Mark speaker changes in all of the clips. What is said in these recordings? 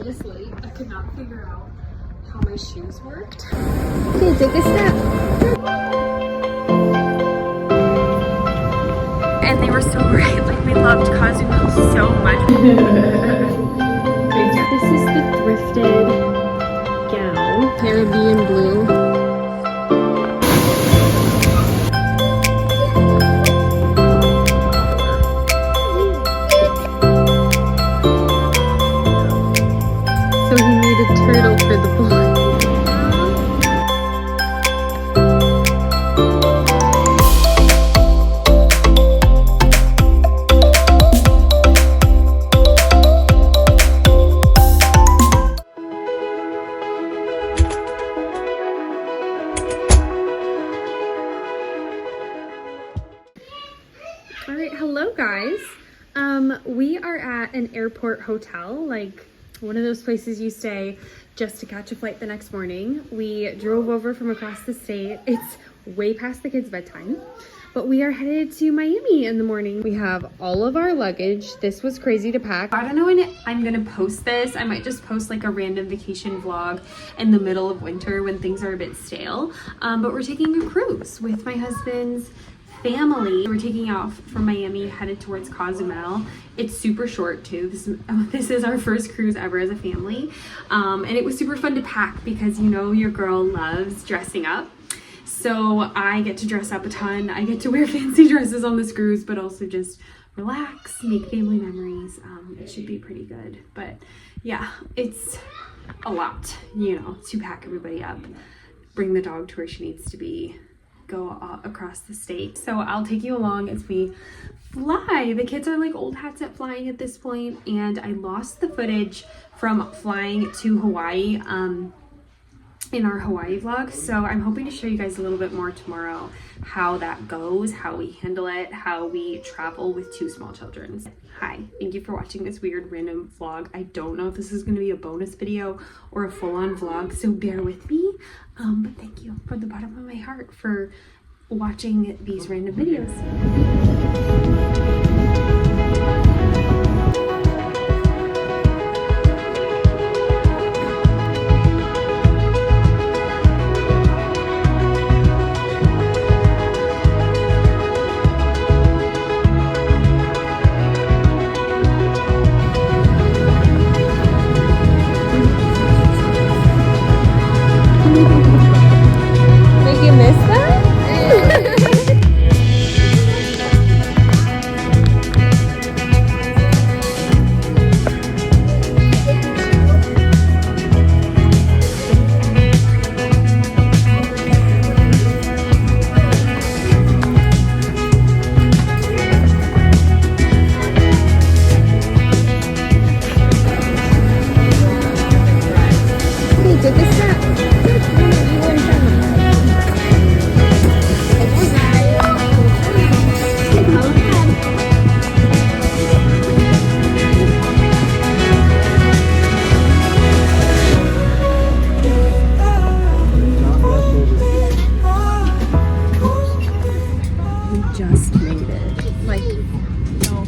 Speaker 1: this late. I could not figure out how my shoes worked. Okay, take a step. And they were so great. Like, we loved Cozumel so much. This is the thrifted gown, Caribbean blue. So he made a turtle for the boy. All right, hello guys. We are at an airport hotel, like one of those places you stay just to catch a flight the next morning. We drove over from across the state. It's way past the kids' bedtime, but we are headed to Miami in the morning. We have all of our luggage. This was crazy to pack. I don't know when I'm gonna post this. I might just post like a random vacation vlog in the middle of winter when things are a bit stale. But we're taking a cruise with my husband's family. We're taking off from Miami, headed towards Cozumel. It's super short too. This is our first cruise ever as a family. And it was super fun to pack because you know your girl loves dressing up. So I get to dress up a ton. I get to wear fancy dresses on this cruise, but also just relax, make family memories. It should be pretty good. But yeah, it's a lot, you know, to pack everybody up, bring the dog to where she needs to be, go across the state. So I'll take you along as we fly. The kids are like old hats at flying at this point, and I lost the footage from flying to Hawaii in our Hawaii vlog. So I'm hoping to show you guys a little bit more tomorrow how that goes, how we handle it, how we travel with 2 small children. Hi, thank you for watching this weird random vlog. I don't know if this is going to be a bonus video or a full-on vlog, so bear with me. But thank you from the bottom of my heart for watching these random videos. Did you miss that? Take a step. Just made it. Like,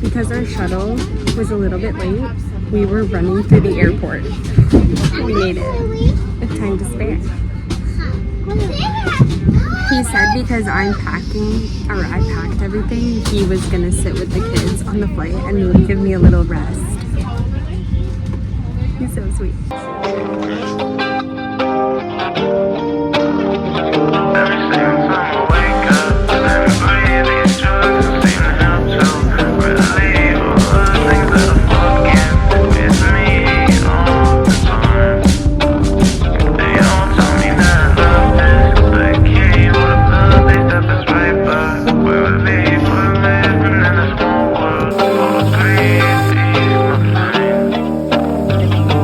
Speaker 1: because our shuttle was a little bit late, we were running through the airport. We made it with time to spare. He said because I'm packing, or I packed everything, he was gonna sit with the kids on the flight and give me a little rest. He's so sweet.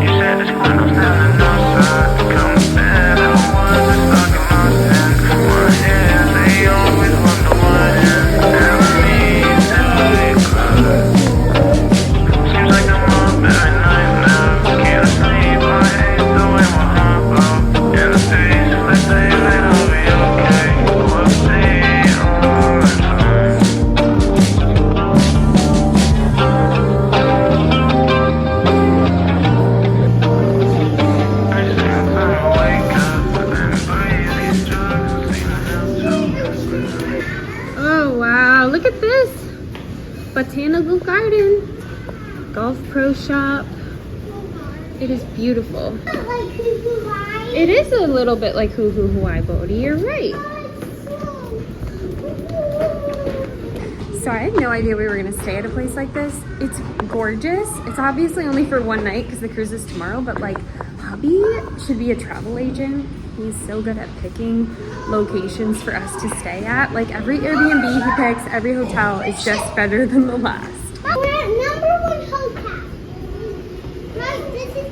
Speaker 2: You said it's kind of
Speaker 1: golf pro shop. It is beautiful. It is a little bit like Hoo Hoo Hawaii, Bodhi. You're right. So I had no idea we were gonna stay at a place like this. It's gorgeous. It's obviously only for one night because the cruise is tomorrow, but like hubby should be a travel agent. He's so good at picking locations for us to stay at. Like every Airbnb he picks, every hotel is just better than the last.
Speaker 2: We're at #1 hotel. Right, this is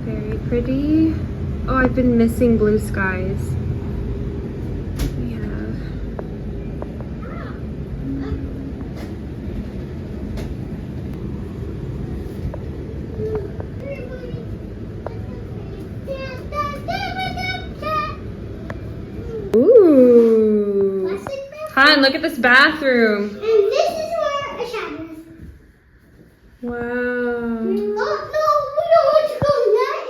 Speaker 1: Very pretty. Oh, I've been missing blue skies. We have ooh. Han, look at this bathroom.
Speaker 2: and this is where a shower is.
Speaker 1: Wow.
Speaker 2: Oh no, we don't want to go there.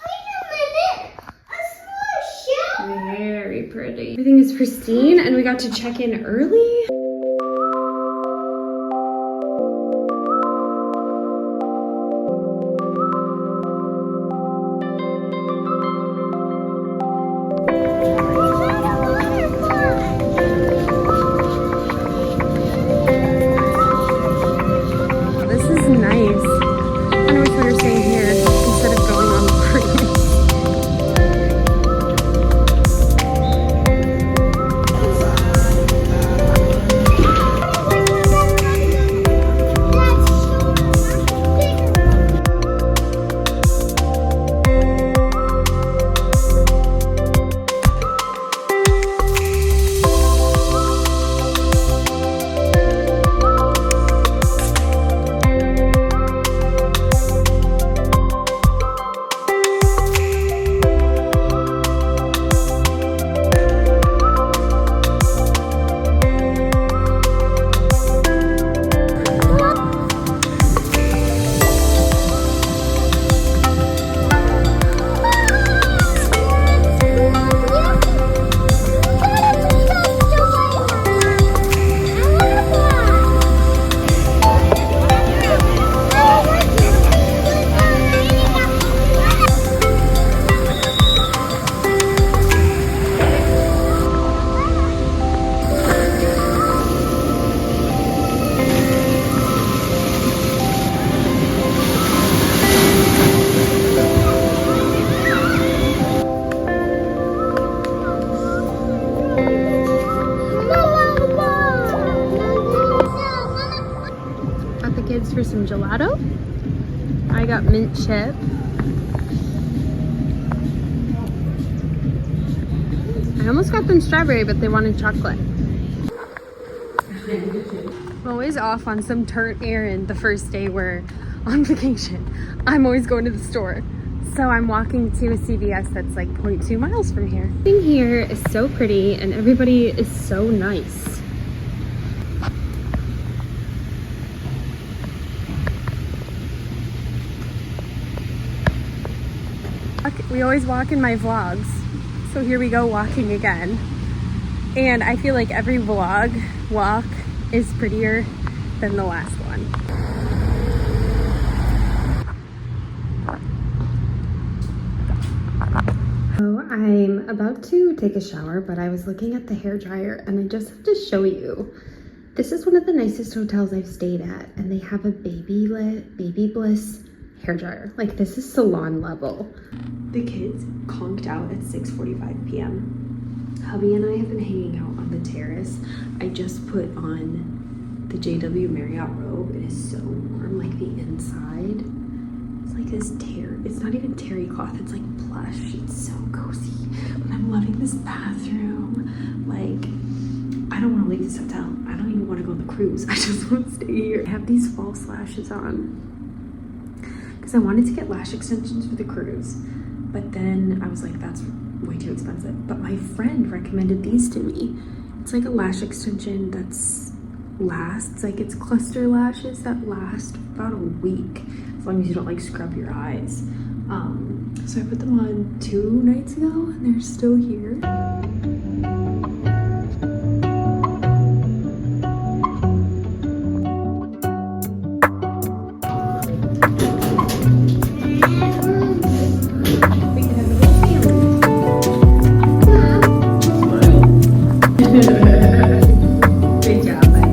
Speaker 2: Wait a minute. A small shower.
Speaker 1: Very pretty. Everything is pristine and we got to check in early. This is nice. I wish we were staying here instead of going on the cruise. Got the kids for some gelato. I got mint chip. I almost got them strawberry, but they wanted chocolate. I'm always off on some turnt errand the first day we're on vacation. I'm always going to the store. So I'm walking to a CVS that's like 0.2 miles from here. Everything here is so pretty and everybody is so nice. We always walk in my vlogs, so here we go walking again. And I feel like every walk is prettier than the last one. So I'm about to take a shower, but I was looking at the hairdryer and I just have to show you. This is one of the nicest hotels I've stayed at, and they have a Baby Bliss hairdryer. Like, this is salon level. The kids conked out at 6:45 p.m. Hubby and I have been hanging out on the terrace. I just put on the JW Marriott robe. It is so warm, like the inside. It's like this it's not even terry cloth, it's like plush. It's so cozy. But I'm loving this bathroom. Like, I don't want to leave this hotel. I don't even want to go on the cruise. I just want to stay here. I have these false lashes on because I wanted to get lash extensions for the cruise, but then I was like, that's way too expensive. But my friend recommended these to me. It's like a lash extension that's lasts, like it's cluster lashes that last about a week, as long as you don't like scrub your eyes. So I put them on 2 nights ago and they're still here. Good job, buddy.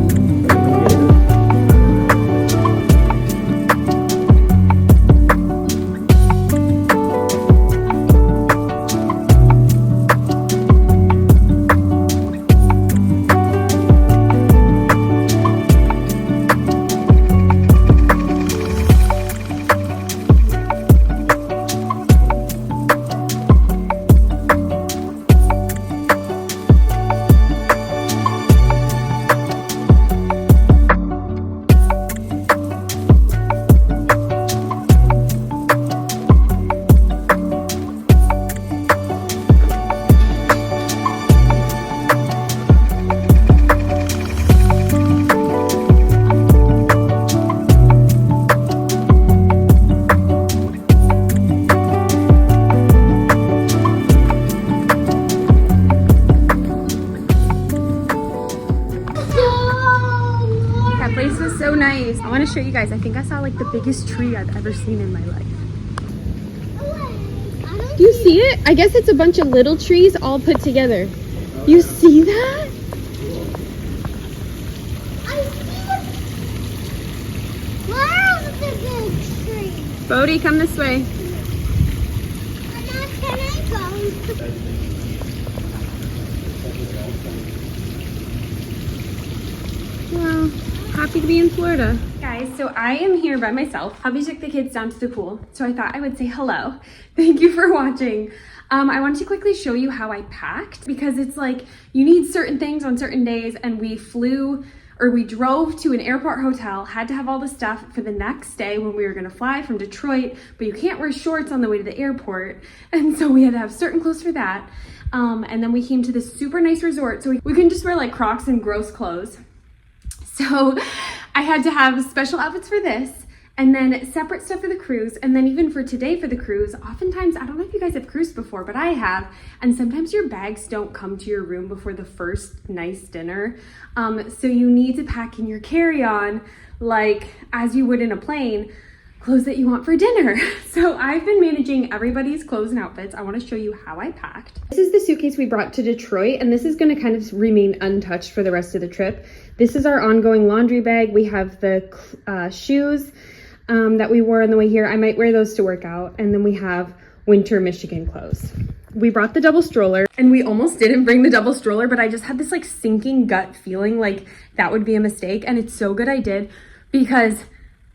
Speaker 1: That place was so nice. I want to show you guys. I think I saw like the biggest tree I've ever seen in my life. Do you see it? I guess it's a bunch of little trees all put together. You see that?
Speaker 2: I see it. Where is the big tree?
Speaker 1: Bodie, come this way.
Speaker 2: And now can I go?
Speaker 1: Well, happy to be in Florida. Guys, so I am here by myself. Hubby took the kids down to the pool, so I thought I would say hello. Thank you for watching. I wanted to quickly show you how I packed, because it's like you need certain things on certain days, and we drove to an airport hotel, had to have all the stuff for the next day when we were gonna fly from Detroit, but you can't wear shorts on the way to the airport, and so we had to have certain clothes for that. And then we came to this super nice resort, so we couldn't just wear like Crocs and gross clothes. So I had to have special outfits for this, and then separate stuff for the cruise. And then even for today for the cruise, oftentimes, I don't know if you guys have cruised before, but I have. And sometimes your bags don't come to your room before the first nice dinner. So you need to pack in your carry-on, like as you would in a plane, clothes that you want for dinner. So I've been managing everybody's clothes and outfits. I want to show you how I packed. This is the suitcase we brought to Detroit, and this is going to kind of remain untouched for the rest of the trip. This is our ongoing laundry bag. We have the shoes that we wore on the way here. I might wear those to work out. And then we have winter Michigan clothes. We brought the double stroller, and we almost didn't bring the double stroller, but I just had this like sinking gut feeling like that would be a mistake. And it's so good I did, because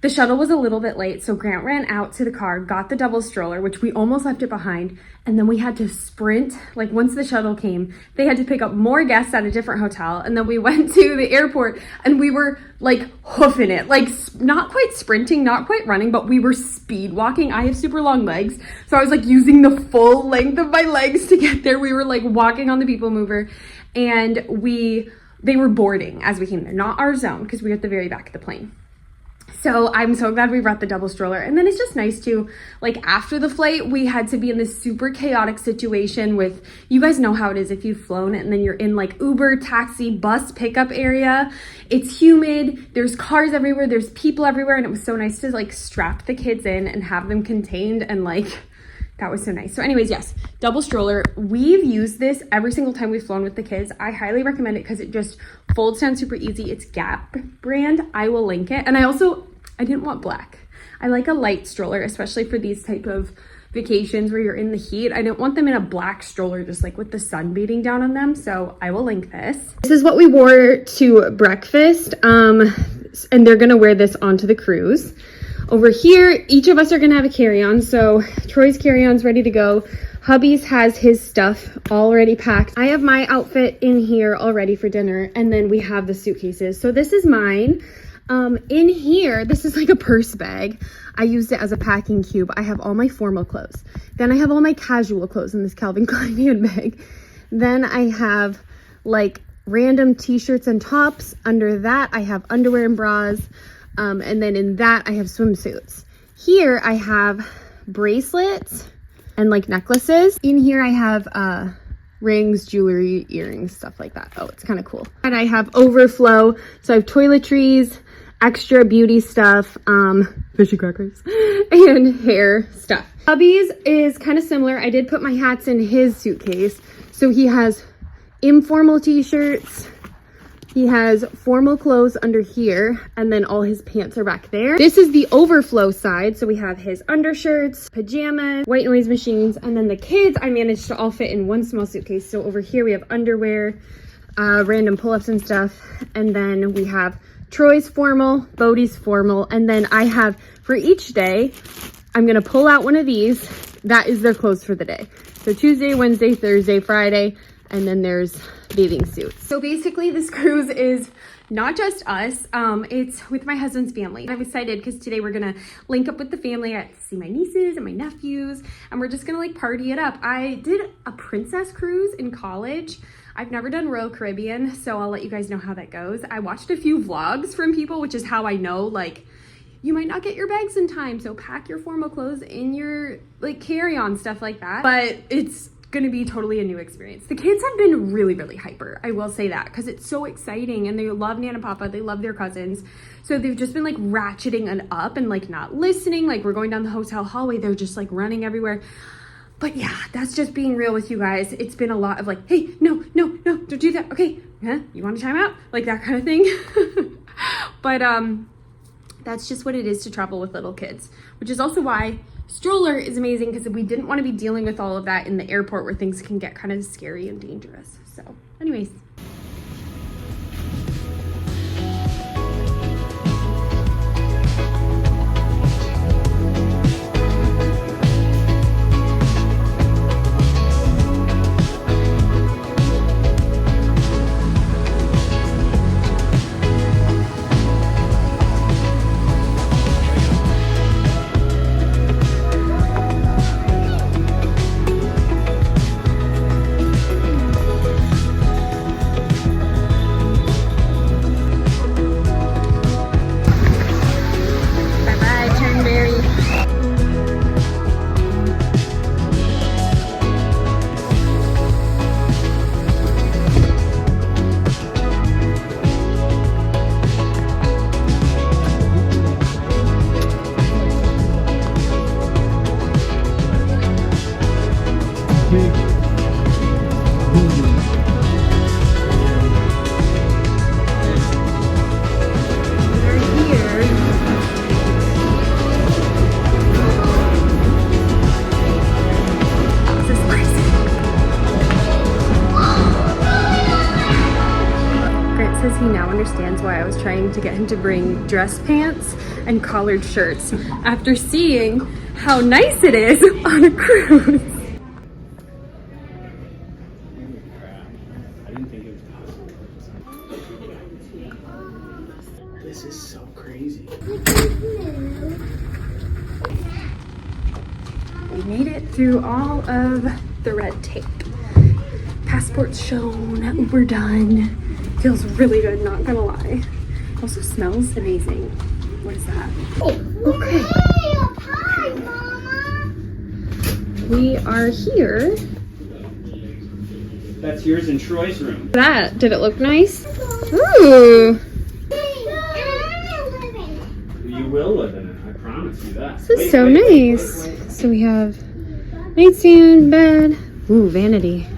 Speaker 1: the shuttle was a little bit late, so Grant ran out to the car, got the double stroller, which we almost left it behind, and then we had to sprint. Like once the shuttle came, they had to pick up more guests at a different hotel, and then we went to the airport, and we were like hoofing it, like not quite sprinting, not quite running, but we were speed walking. I have super long legs, so I was like using the full length of my legs to get there. We were like walking on the people mover, and they were boarding as we came there, not our zone, because we were at the very back of the plane. So I'm so glad we brought the double stroller. And then it's just nice to, like after the flight, we had to be in this super chaotic situation with, you guys know how it is if you've flown and then you're in like Uber, taxi, bus pickup area. It's humid, there's cars everywhere, there's people everywhere. And it was so nice to like strap the kids in and have them contained, and like, that was so nice. So anyways, yes, double stroller. We've used this every single time we've flown with the kids. I highly recommend it because it just folds down super easy. It's Gap brand. I will link it. And I didn't want black. I like a light stroller, especially for these type of vacations where you're in the heat. I didn't want them in a black stroller, just like with the sun beating down on them. So I will link this. This is what we wore to breakfast. And they're gonna wear this onto the cruise. Over here, each of us are gonna have a carry-on. So Troy's carry-on's ready to go. Hubby's has his stuff already packed. I have my outfit in here already for dinner. And then we have the suitcases. So this is mine. In here, this is like a purse bag. I used it as a packing cube. I have all my formal clothes. Then I have all my casual clothes in this Calvin Klein handbag. Then I have like random t-shirts and tops. Under that, I have underwear and bras. And then in that, I have swimsuits. Here, I have bracelets and like necklaces. In here, I have rings, jewelry, earrings, stuff like that. Oh, it's kind of cool. And I have overflow. So I have toiletries, extra beauty stuff, fishy crackers, and hair stuff. Hubby's is kind of similar. I did put my hats in his suitcase. So he has informal t-shirts. He has formal clothes under here, and then all his pants are back there. This is the overflow side. So we have his undershirts, pajamas, white noise machines, and then the kids I managed to all fit in one small suitcase. So over here we have underwear, random pull-ups and stuff. And then we have Troy's formal, Bodie's formal, and then I have, for each day, I'm gonna pull out one of these. That is their clothes for the day. So Tuesday, Wednesday, Thursday, Friday, and then there's bathing suits. So basically this cruise is not just us, it's with my husband's family. I'm excited because today we're gonna link up with the family. I get to see my nieces and my nephews, and we're just gonna like party it up. I did a princess cruise in college. I've never done Royal Caribbean, so I'll let you guys know how that goes. I watched a few vlogs from people, which is how I know like you might not get your bags in time, so pack your formal clothes in your like carry-on, stuff like that. But it's gonna be totally a new experience. The kids have been really, really hyper. I will say that because it's so exciting and they love Nana Papa. They love their cousins. So they've just been like ratcheting it up and like not listening. Like we're going down the hotel hallway. They're just like running everywhere. But yeah, that's just being real with you guys. It's been a lot of like, hey, no, don't do that. Okay, huh? You want to time out? Like that kind of thing. But that's just what it is to travel with little kids, which is also why stroller is amazing, because we didn't want to be dealing with all of that in the airport where things can get kind of scary and dangerous. So anyways. He now understands why I was trying to get him to bring dress pants and collared shirts after seeing how nice it is on a cruise.
Speaker 3: I didn't think it was possible. This is so crazy.
Speaker 1: We made it through all of the red tape. Passports shown, Uber done. Feels really good, not gonna lie. Also smells amazing. What is that? Oh, okay.
Speaker 2: Hi, Mama.
Speaker 1: We are here.
Speaker 3: That's yours and Troy's room.
Speaker 1: That, did it look nice? Ooh,
Speaker 3: You will live in it, I promise you that.
Speaker 1: this is so nice. So we have nightstand, bed. Ooh, vanity.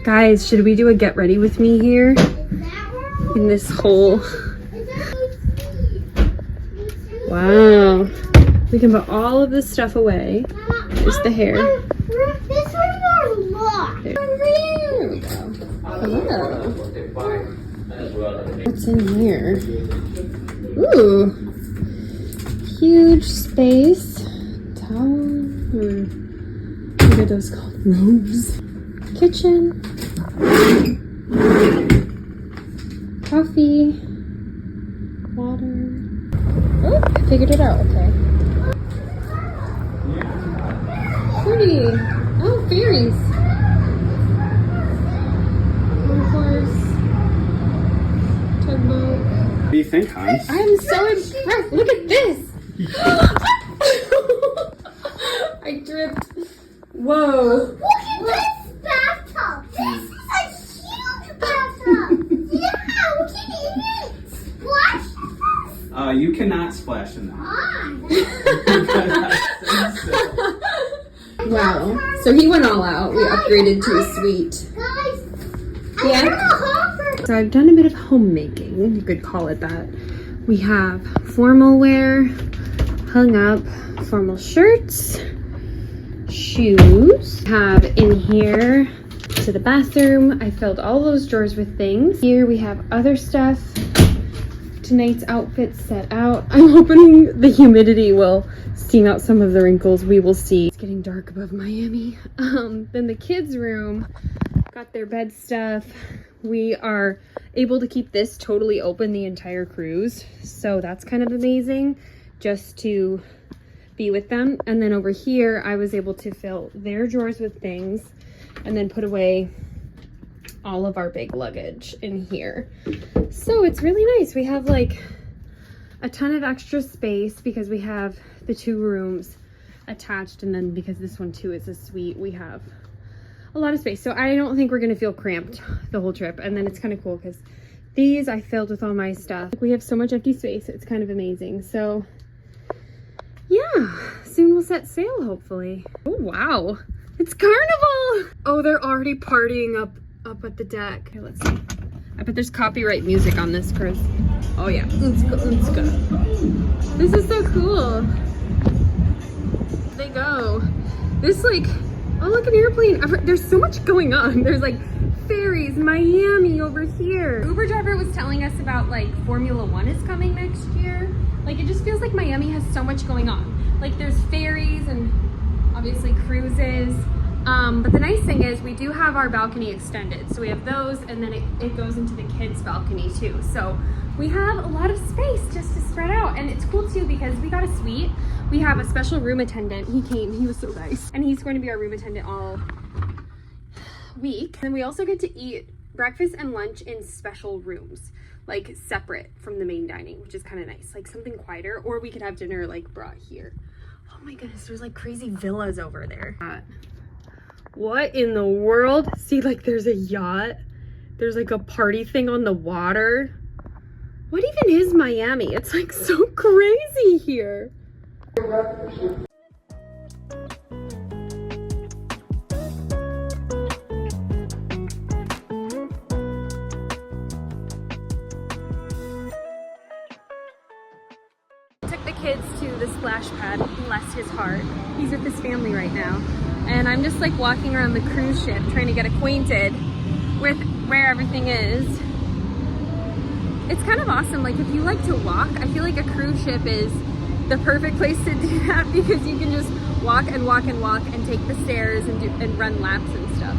Speaker 1: Guys, should we do a get ready with me here? In this hole. Wow. We can put all of this stuff away. There's the hair.
Speaker 2: This one's are locked.
Speaker 1: There we go. Hello. What's in here? Ooh. Huge space. Towel. What are those called? Robes. Kitchen. Coffee. figured it out, okay. Pretty. Oh, fairies. Horse. Tugboat.
Speaker 3: What do you think, Hans?
Speaker 1: I'm so impressed. Look at this. I dripped. Whoa.
Speaker 2: Look at this bathtub. This is a huge bathtub. Yeah, we can even splash in this.
Speaker 3: You cannot splash in that.
Speaker 1: Wow. So he went all out. We upgraded to a suite.
Speaker 2: Guys,
Speaker 1: Yeah.
Speaker 2: I got a hopper.
Speaker 1: So I've done a bit of homemaking, you could call it that. We have formal wear, hung up formal shirts, shoes. Have in here to the bathroom. I filled all those drawers with things. Here we have other stuff. Tonight's outfit set out. I'm hoping the humidity will steam out some of the wrinkles. We will see. It's getting dark above Miami. Then the kids' room got their bed stuff. We are able to keep this totally open the entire cruise, so that's kind of amazing just to be with them. And then over here I was able to fill their drawers with things and then put away all of our big luggage in here. So it's really nice. We have like a ton of extra space because we have the 2 rooms attached, and then because this one too is a suite, we have a lot of space. So I don't think we're gonna feel cramped the whole trip. And then it's kind of cool because these I filled with all my stuff. We have so much empty space. It's kind of amazing. So yeah, soon we'll set sail hopefully. Oh wow, it's carnival. Oh, they're already partying up at the deck. Okay, let's see. I bet there's copyright music on this cruise. Oh yeah, let's go, let's go. This is so cool. They go. This like, oh look, an airplane. There's so much going on. There's like ferries, Miami over here. Uber driver was telling us about like Formula 1 is coming next year. Like it just feels like Miami has so much going on. Like there's ferries and obviously cruises. But the nice thing is we do have our balcony extended. So we have those, and then it goes into the kids' balcony too. So we have a lot of space just to spread out. And it's cool too because we got a suite. We have a special room attendant. He came, he was so nice. And he's going to be our room attendant all week. And we also get to eat breakfast and lunch in special rooms, like separate from the main dining, which is kind of nice, like something quieter. Or we could have dinner like brought here. Oh my goodness, there's like crazy villas over there. What in the world? See, like there's a yacht. There's like a party thing on the water. What even is Miami? It's like so crazy here. Took the kids to the splash pad, bless his heart. He's with his family right now. And I'm just like walking around the cruise ship trying to get acquainted with where everything is. It's kind of awesome. Like if you like to walk, I feel like a cruise ship is the perfect place to do that because you can just walk and walk and walk and take the stairs and run laps and stuff.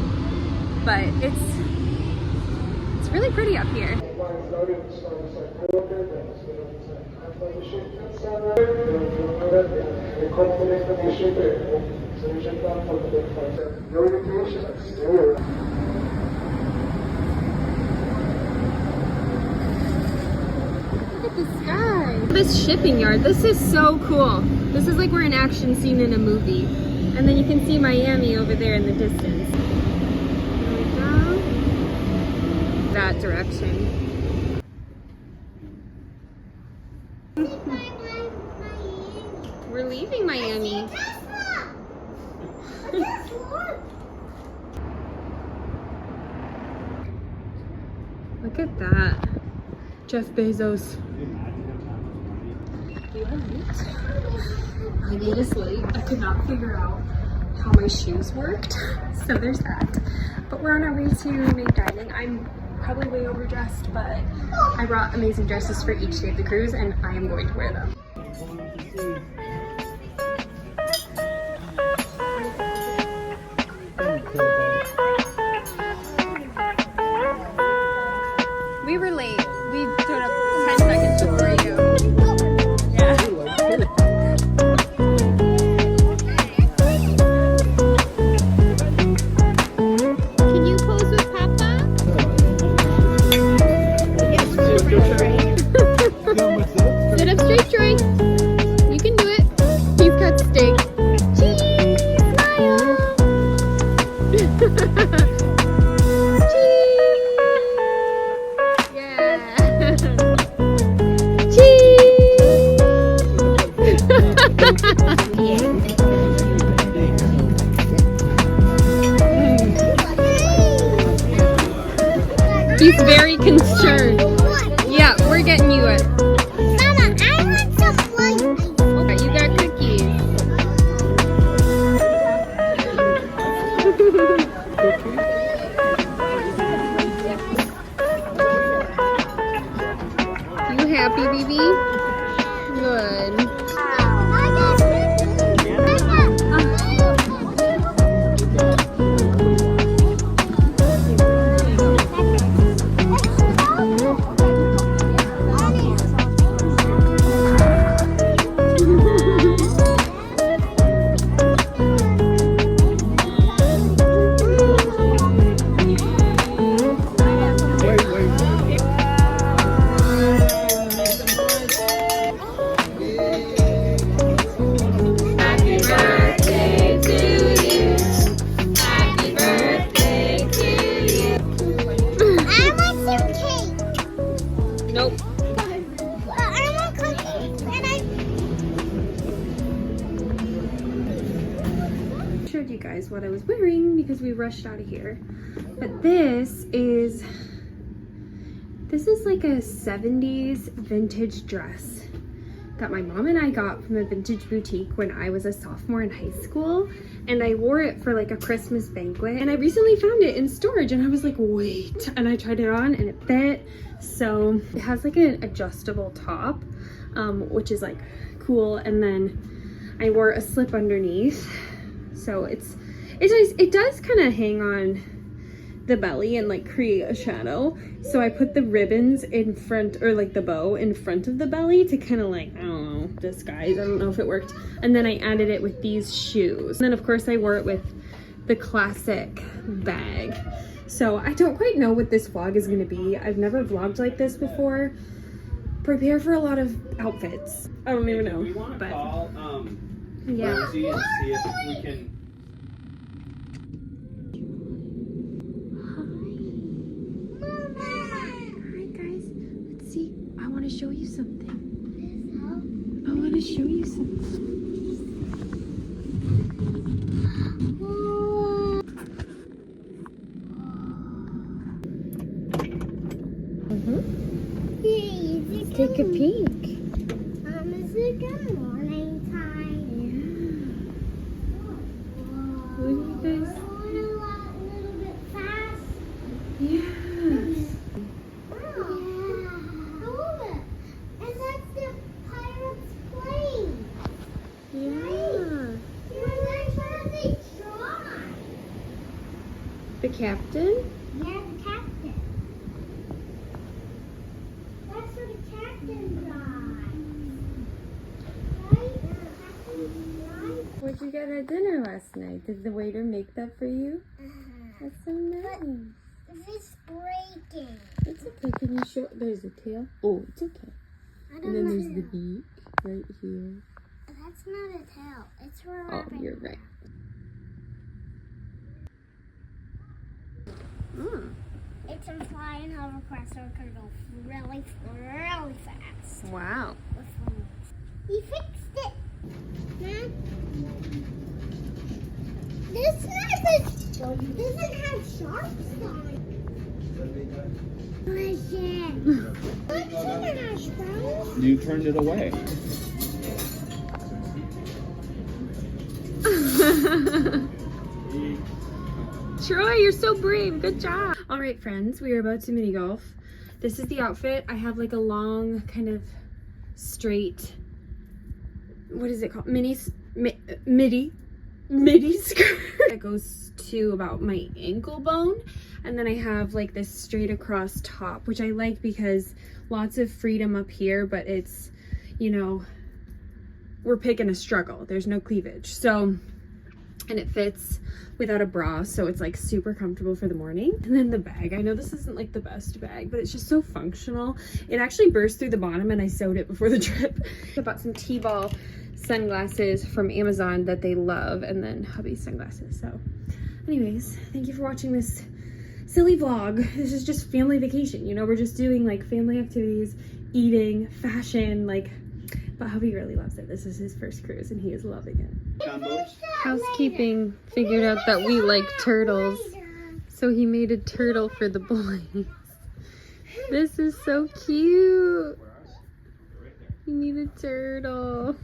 Speaker 1: But it's really pretty up here. Look at the sky. This shipping yard, this is so cool. This is like we're an action scene in a movie. And then you can see Miami over there in the distance. There we go. That direction. We're leaving Miami. Look at that. Jeff Bezos. I made us late. I could not figure out how my shoes worked. So there's that. But we're on our way to main dining. I'm probably way overdressed, but I brought amazing dresses for each day of the cruise and I am going to wear them. We were late. We showed up 10 seconds before you. Yeah. He's very concerned. Yeah, we're getting you it.
Speaker 2: Mama, I want some white.
Speaker 1: You got cookies. You happy, baby? Good. Showed you guys what I was wearing because we rushed out of here, but this is like a 70s vintage dress that my mom and I got from a vintage boutique when I was a sophomore in high school, and I wore it for like a Christmas banquet, and I recently found it in storage and I was like, wait, and I tried it on and it fit. So it has like an adjustable top, which is like cool, and then I wore a slip underneath. So it's nice. It does kind of hang on the belly and like create a shadow. So I put the ribbons in front, or like the bow in front of the belly to kind of like, I don't know, disguise. I don't know if it worked. And then I added it with these shoes. And then of course I wore it with the classic bag. So I don't quite know what this vlog is going to be. I've never vlogged like this before. Prepare for a lot of outfits. I don't even know.
Speaker 3: We want to call
Speaker 1: yeah.
Speaker 3: Rosie and see if we can.
Speaker 1: Alright guys, let's see. I want to show you something. I want to show you something. Let's take a peek.
Speaker 2: Is it good morning time?
Speaker 1: Yeah. Look at this.
Speaker 2: Going a little bit fast.
Speaker 1: Yes.
Speaker 2: And that's the pirate's plane.
Speaker 1: Yeah.
Speaker 2: That's where they try.
Speaker 1: The captain?
Speaker 2: Yeah, the captain. That's where the captain drives. Right? The captain drives.
Speaker 1: What'd you get at dinner last night? Did the waiter make that for you? That's so nice.
Speaker 2: It's breaking.
Speaker 1: It's okay. Can you show? There's a tail. Oh, it's okay.
Speaker 2: I don't
Speaker 1: And then
Speaker 2: know.
Speaker 1: there's the beak right here.
Speaker 2: That's not a tail. It's a
Speaker 1: Oh,
Speaker 2: rabbit.
Speaker 1: you're right.
Speaker 2: It can fly and hovercraft, so it can go really, really fast.
Speaker 1: Wow.
Speaker 2: He fixed it. Mom, this doesn't have sharks on it. Listen.
Speaker 3: You turned it away.
Speaker 1: Troy, you're so brave. Good job. All right, friends, we are about to mini golf. This is the outfit. I have like a long kind of straight, what is it called? Midi skirt that goes to about my ankle bone. And then I have like this straight across top, which I like because lots of freedom up here, but it's, you know, we're picking a struggle. There's no cleavage. So, and it fits without a bra, so it's like super comfortable for the morning. And then the bag, I know this isn't like the best bag, but it's just so functional. It actually burst through the bottom and I sewed it before the trip. I bought some T-ball sunglasses from Amazon that they love, and then hubby sunglasses. So anyways, thank you for watching this silly vlog. This is just family vacation, you know, we're just doing like family activities, eating, fashion, like, but hubby really loves it. This is his first cruise and he is loving it.
Speaker 3: Combos?
Speaker 1: Housekeeping figured out that we like turtles, so he made a turtle for the boys. This is so cute. You need a turtle.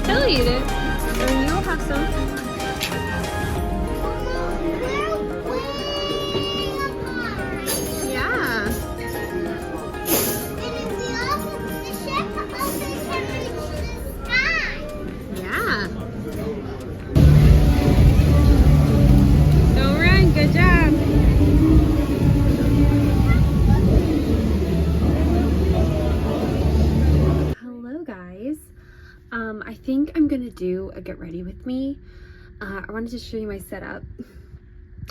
Speaker 1: He'll eat it. And you'll have some. Yeah. Yeah. All right, good job. Hello guys. I think I'm gonna do a get ready with me. I wanted to show you my setup.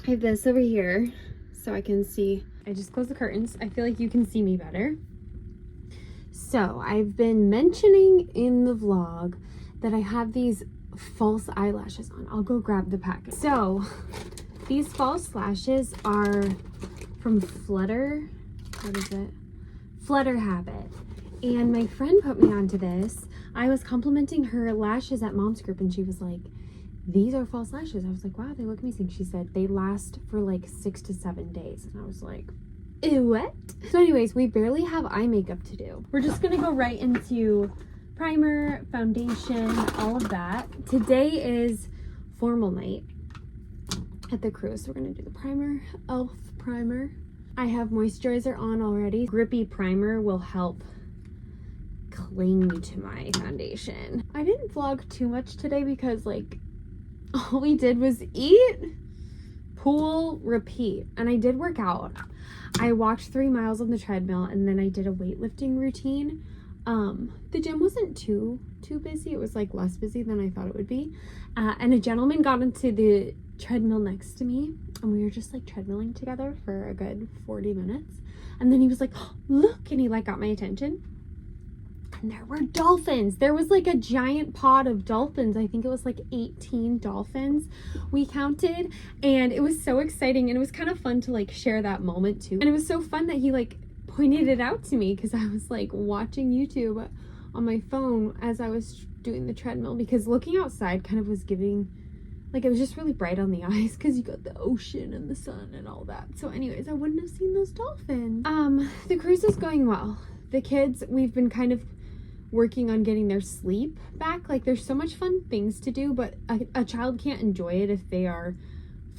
Speaker 1: I have this over here so I can see. I just closed the curtains. I feel like you can see me better. So I've been mentioning in the vlog that I have these false eyelashes on. I'll go grab the packet. So these false lashes are from Flutter. What is it? Flutter Habit. And my friend put me onto this. I was complimenting her lashes at mom's group and she was like, these are false lashes. I was like, wow, they look amazing. She said they last for like 6 to 7 days. And I was like, ew, what? So anyways, we barely have eye makeup to do. We're just gonna go right into primer, foundation, all of that. Today is formal night at the cruise. So we're gonna do the primer, e.l.f. primer. I have moisturizer on already. Grippy primer will help cling to my foundation. I didn't vlog too much today because like all we did was eat, pool, repeat. And I did work out. I walked 3 miles on the treadmill and then I did a weightlifting routine. The gym wasn't too busy. It was like less busy than I thought it would be. And a gentleman got into the treadmill next to me and we were just like treadmilling together for a good 40 minutes. And then he was like, oh, look, and he like got my attention. And there were dolphins. There was like a giant pod of dolphins. I think it was like 18 dolphins we counted. And it was so exciting. And it was kind of fun to like share that moment too. And it was so fun that he like pointed it out to me because I was like watching YouTube on my phone as I was doing the treadmill, because looking outside kind of was giving, like, it was just really bright on the eyes because you got the ocean and the sun and all that. So anyways, I wouldn't have seen those dolphins. The cruise is going well. The kids, we've been kind of working on getting their sleep back. Like, there's so much fun things to do, but a child can't enjoy it if they are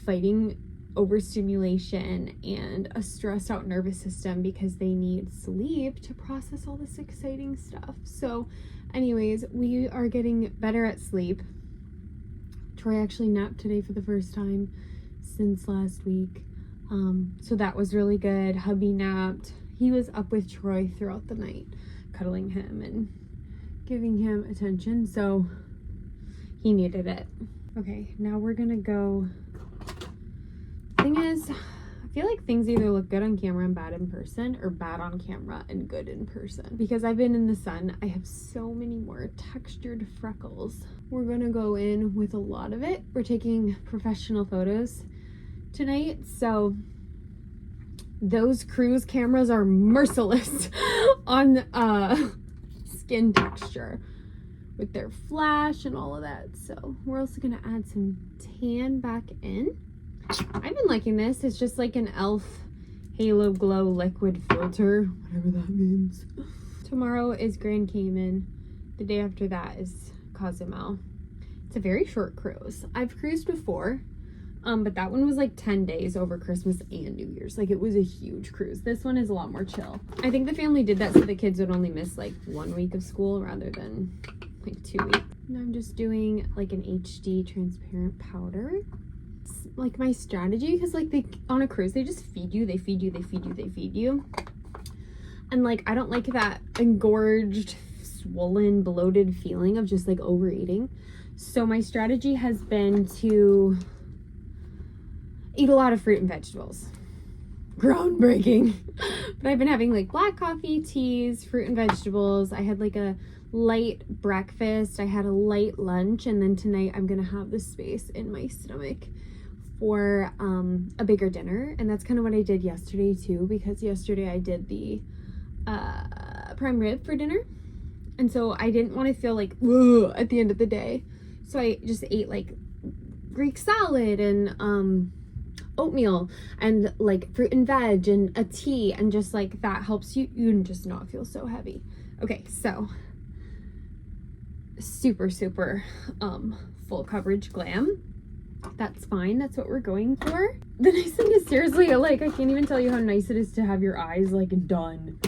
Speaker 1: fighting overstimulation and a stressed out nervous system because they need sleep to process all this exciting stuff. So anyways, we are getting better at sleep. Troy actually napped today for the first time since last week. So that was really good. Hubby napped. He was up with Troy throughout the night, cuddling him and giving him attention. So he needed it. Okay, now we're gonna go. Thing is, I feel like things either look good on camera and bad in person, or bad on camera and good in person. Because I've been in the sun, I have so many more textured freckles. We're gonna go in with a lot of it. We're taking professional photos tonight, so those cruise cameras are merciless on skin texture with their flash and all of that. So we're also gonna add some tan back in. I've been liking this. It's just like an e.l.f. Halo Glow liquid filter, whatever that means. Tomorrow is Grand Cayman. The day after that is Cozumel. It's a very short cruise. I've cruised before, but that one was like 10 days over Christmas and New Year's. Like, it was a huge cruise. This one is a lot more chill. I think the family did that so the kids would only miss like 1 week of school rather than like 2 weeks. And I'm just doing like an HD transparent powder. like my strategy, because like they on a cruise they just feed you, they feed you, they feed you, they feed you, and like I don't like that engorged, swollen, bloated feeling of just like overeating. So my strategy has been to eat a lot of fruit and vegetables. Groundbreaking. But I've been having like black coffee, teas, fruit and vegetables. I had like a light breakfast, I had a light lunch, and then tonight I'm gonna have the space in my stomach for a bigger dinner. And that's kind of what I did yesterday too, because yesterday I did the prime rib for dinner, and so I didn't want to feel like ugh at the end of the day, so I just ate like Greek salad and oatmeal and like fruit and veg and a tea, and just like that helps you just not feel so heavy. Okay, so super full coverage glam, that's fine, that's what we're going for. The nice thing is, seriously, like I can't even tell you how nice it is to have your eyes like done.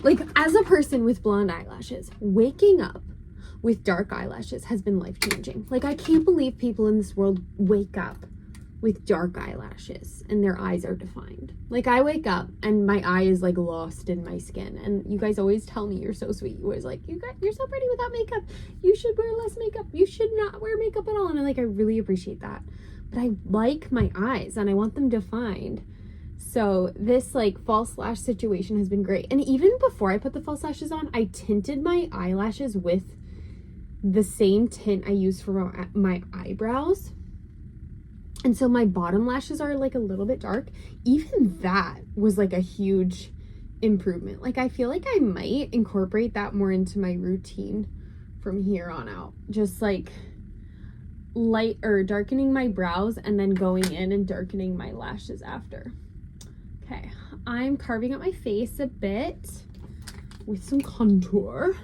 Speaker 1: Like as a person with blonde eyelashes, waking up with dark eyelashes has been life-changing. Like I can't believe people in this world wake up with dark eyelashes and their eyes are defined. Like I wake up and my eye is like lost in my skin, and you guys always tell me you're so sweet. You always like, you're so pretty without makeup. You should wear less makeup. You should not wear makeup at all. And I really appreciate that. But I like my eyes and I want them defined. So this like false lash situation has been great. And even before I put the false lashes on, I tinted my eyelashes with the same tint I use for my eyebrows. And so my bottom lashes are like a little bit dark. Even that was like a huge improvement. Like I feel like I might incorporate that more into my routine from here on out. Just like light or darkening my brows and then going in and darkening my lashes after. Okay, I'm carving up my face a bit with some contour.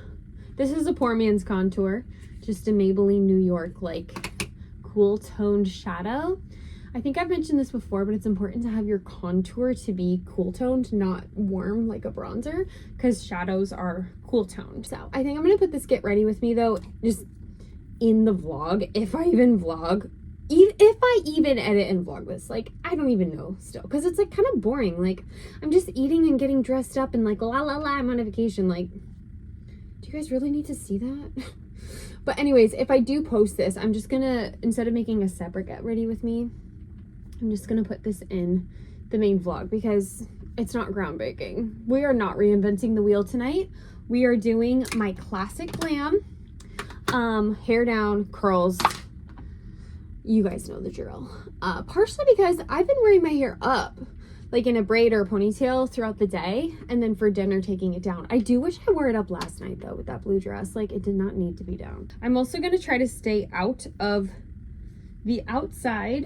Speaker 1: This is a poor man's contour, just a Maybelline New York like cool toned shadow. I think I've mentioned this before, but it's important to have your contour to be cool toned, not warm like a bronzer, because shadows are cool toned. So I think I'm gonna put this get ready with me though, just in the vlog, if I even vlog, if I even edit and vlog this. Like I don't even know still, because it's like kind of boring. Like I'm just eating and getting dressed up and like la la la, I'm on a vacation. Like, do you guys really need to see that? But anyways, if I do post this, I'm just gonna, instead of making a separate get ready with me, I'm just gonna put this in the main vlog because it's not groundbreaking. We are not reinventing the wheel tonight. We are doing my classic glam, hair down, curls. You guys know the drill. Partially because I've been wearing my hair up, like in a braid or a ponytail throughout the day, and then for dinner taking it down. I do wish I wore it up last night though with that blue dress. Like it did not need to be down. I'm also gonna try to stay out of the outside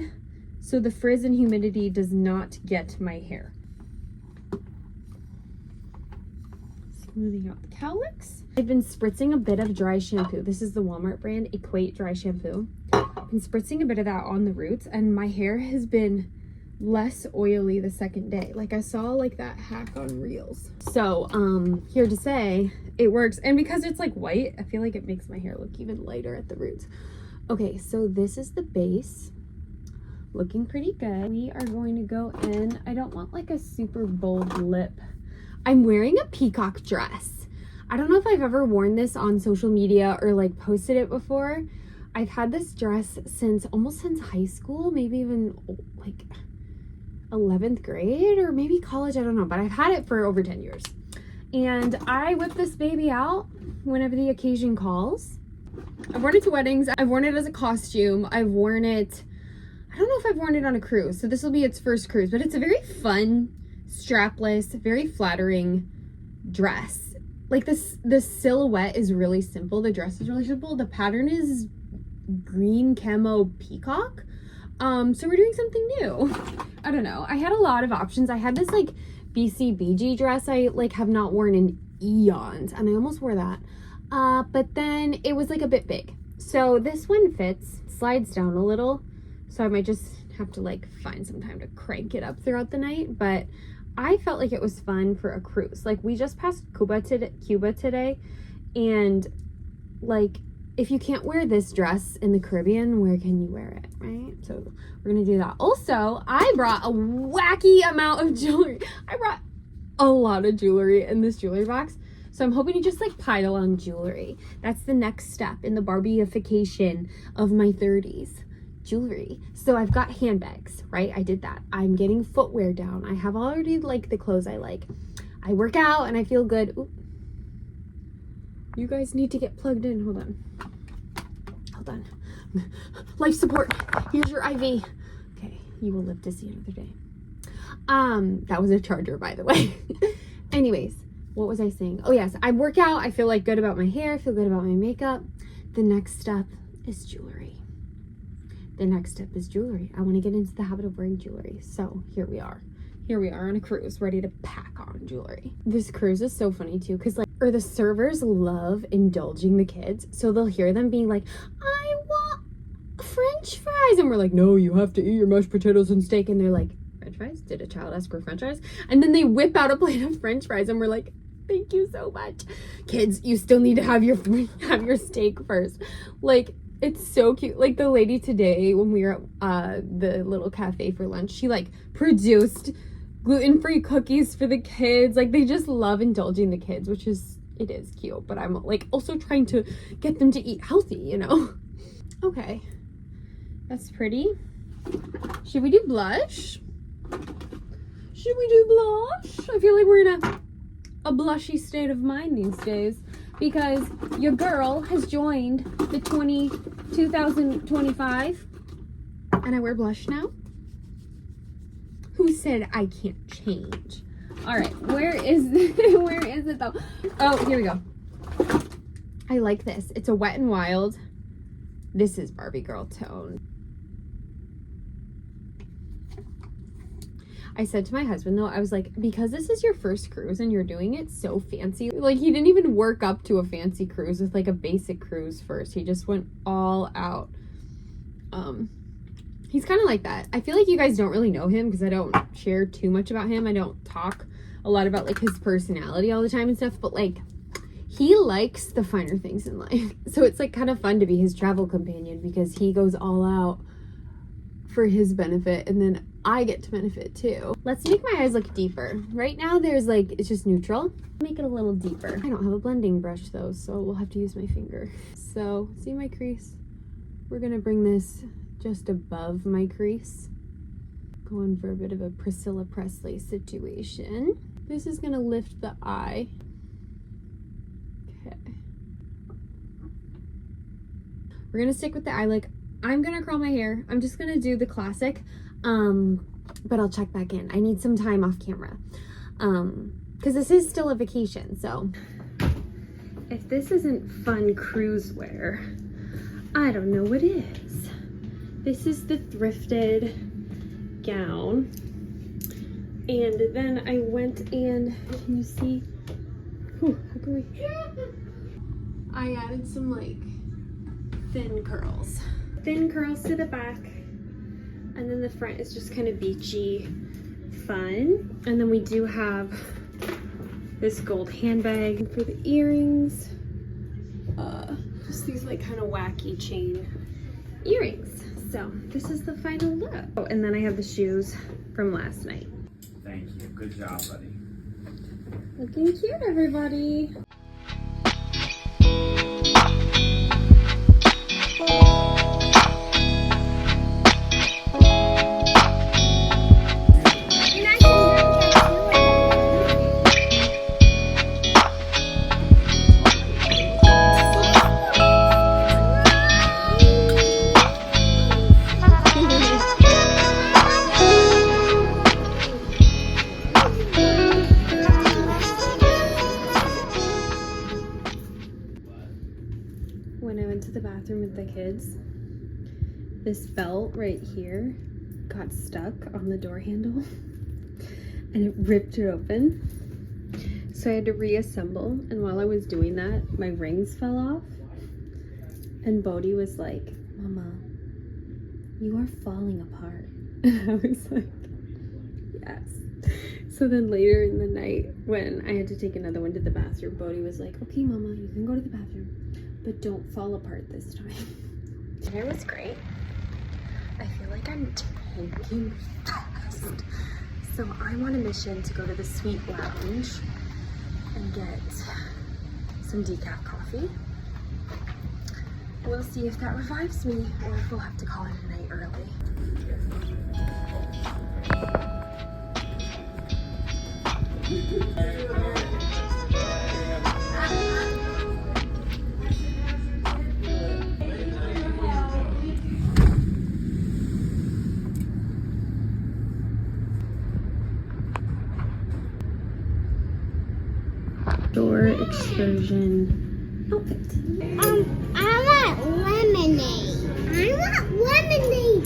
Speaker 1: so the frizz and humidity does not get my hair. Smoothing out the cowlicks. I've been spritzing a bit of dry shampoo. This is the Walmart brand Equate dry shampoo. I've been spritzing a bit of that on the roots, and my hair has been less oily the second day. Like I saw like that hack on Reels. So here to say it works, and because it's like white, I feel like it makes my hair look even lighter at the roots. Okay, so this is the base, looking pretty good. We are going to go in. I don't want like a super bold lip. I'm wearing a peacock dress. I don't know if I've ever worn this on social media or like posted it before. I've had this dress almost since high school, maybe even like 11th grade or maybe college, I don't know, but I've had it for over 10 years. And I whip this baby out whenever the occasion calls. I've worn it to weddings, I've worn it as a costume, I've worn it, I don't know if I've worn it on a cruise, so this will be its first cruise, but it's a very fun, strapless, very flattering dress. Like the silhouette is really simple, the dress is really simple, the pattern is green camo peacock. So we're doing something new. I don't know. I had a lot of options. I had this like BCBG dress I like have not worn in eons, and I almost wore that. But then it was like a bit big. So this one fits, slides down a little. So I might just have to like find some time to crank it up throughout the night. But I felt like it was fun for a cruise. Like we just passed Cuba today, and like if you can't wear this dress in the Caribbean, where can you wear it, right? So we're gonna do that. Also, I brought a wacky amount of jewelry. I brought a lot of jewelry in this jewelry box. So I'm hoping to just like pile on jewelry. That's the next step in the Barbieification of my 30s. Jewelry. So I've got handbags, right? I did that. I'm getting footwear down. I have already like the clothes I like. I work out and I feel good. Ooh. You guys need to get plugged in. Hold on. Hold on. Life support. Here's your IV. Okay, you will live to see another day. That was a charger, by the way. Anyways, what was I saying? Oh yes, I work out. I feel like good about my hair. I feel good about my makeup. The next step is jewelry. The next step is jewelry. I want to get into the habit of wearing jewelry. So here we are. Here we are on a cruise, ready to pack on jewelry. This cruise is so funny too, because like, the servers love indulging the kids. So they'll hear them being like, I want French fries. And we're like, no, you have to eat your mashed potatoes and steak. And they're like, French fries? Did a child ask for French fries? And then they whip out a plate of French fries and we're like, thank you so much. Kids, you still need to have your steak first. Like, it's so cute. Like the lady today when we were at the little cafe for lunch, she like produced gluten-free cookies for the kids. Like they just love indulging the kids, which is, it is cute, but I'm like also trying to get them to eat healthy, you know? Okay, that's pretty. Should we do blush? Should we do blush? I feel like we're in a blushy state of mind these days because your girl has joined the 2025 and I wear blush now. Who said I can't change? All right, where is it though? Oh, here we go. I like this. It's a Wet n Wild. This is Barbie girl tone. I said to my husband though, I was like, because this is your first cruise and you're doing it so fancy. Like he didn't even work up to a fancy cruise with like a basic cruise first. He just went all out. He's kind of like that. I feel like you guys don't really know him because I don't share too much about him. I don't talk a lot about like his personality all the time and stuff, but like he likes the finer things in life. So it's like kind of fun to be his travel companion because he goes all out for his benefit and then I get to benefit too. Let's make my eyes look deeper. Right now there's like, it's just neutral. Make it a little deeper. I don't have a blending brush though, so we'll have to use my finger. So see my crease? We're gonna bring this just above my crease. Going for a bit of a Priscilla Presley situation. This is gonna lift the eye. Okay. We're gonna stick with the eye look. I'm gonna curl my hair. I'm just gonna do the classic, but I'll check back in. I need some time off camera, because this is still a vacation, so. If this isn't fun cruise wear, I don't know what is. This is the thrifted gown. And then I went and, can you see? Whew, how can we? I added some like thin curls. Thin curls to the back. And then the front is just kind of beachy fun. And then we do have this gold handbag for the earrings. Just these like kind of wacky chain earrings. So this is the final look. Oh, and then I have the shoes from last night.
Speaker 3: Thank you. Good job, buddy.
Speaker 1: Looking cute, everybody. When I went to the bathroom with the kids, this belt right here got stuck on the door handle and it ripped it open. So I had to reassemble, and while I was doing that, my rings fell off. And Bodhi was like, Mama, you are falling apart. And I was like, yes. So then later in the night, when I had to take another one to the bathroom, Bodhi was like, okay, Mama, you can go to the bathroom. but don't fall apart this time. Dinner was great. I feel like I'm tanking fast. So I'm on a mission to go to the Sweet Lounge and get some decaf coffee. We'll see if that revives me or if we'll have to call it a night early. Outdoor excursion outfit.
Speaker 2: I want lemonade. I want lemonade.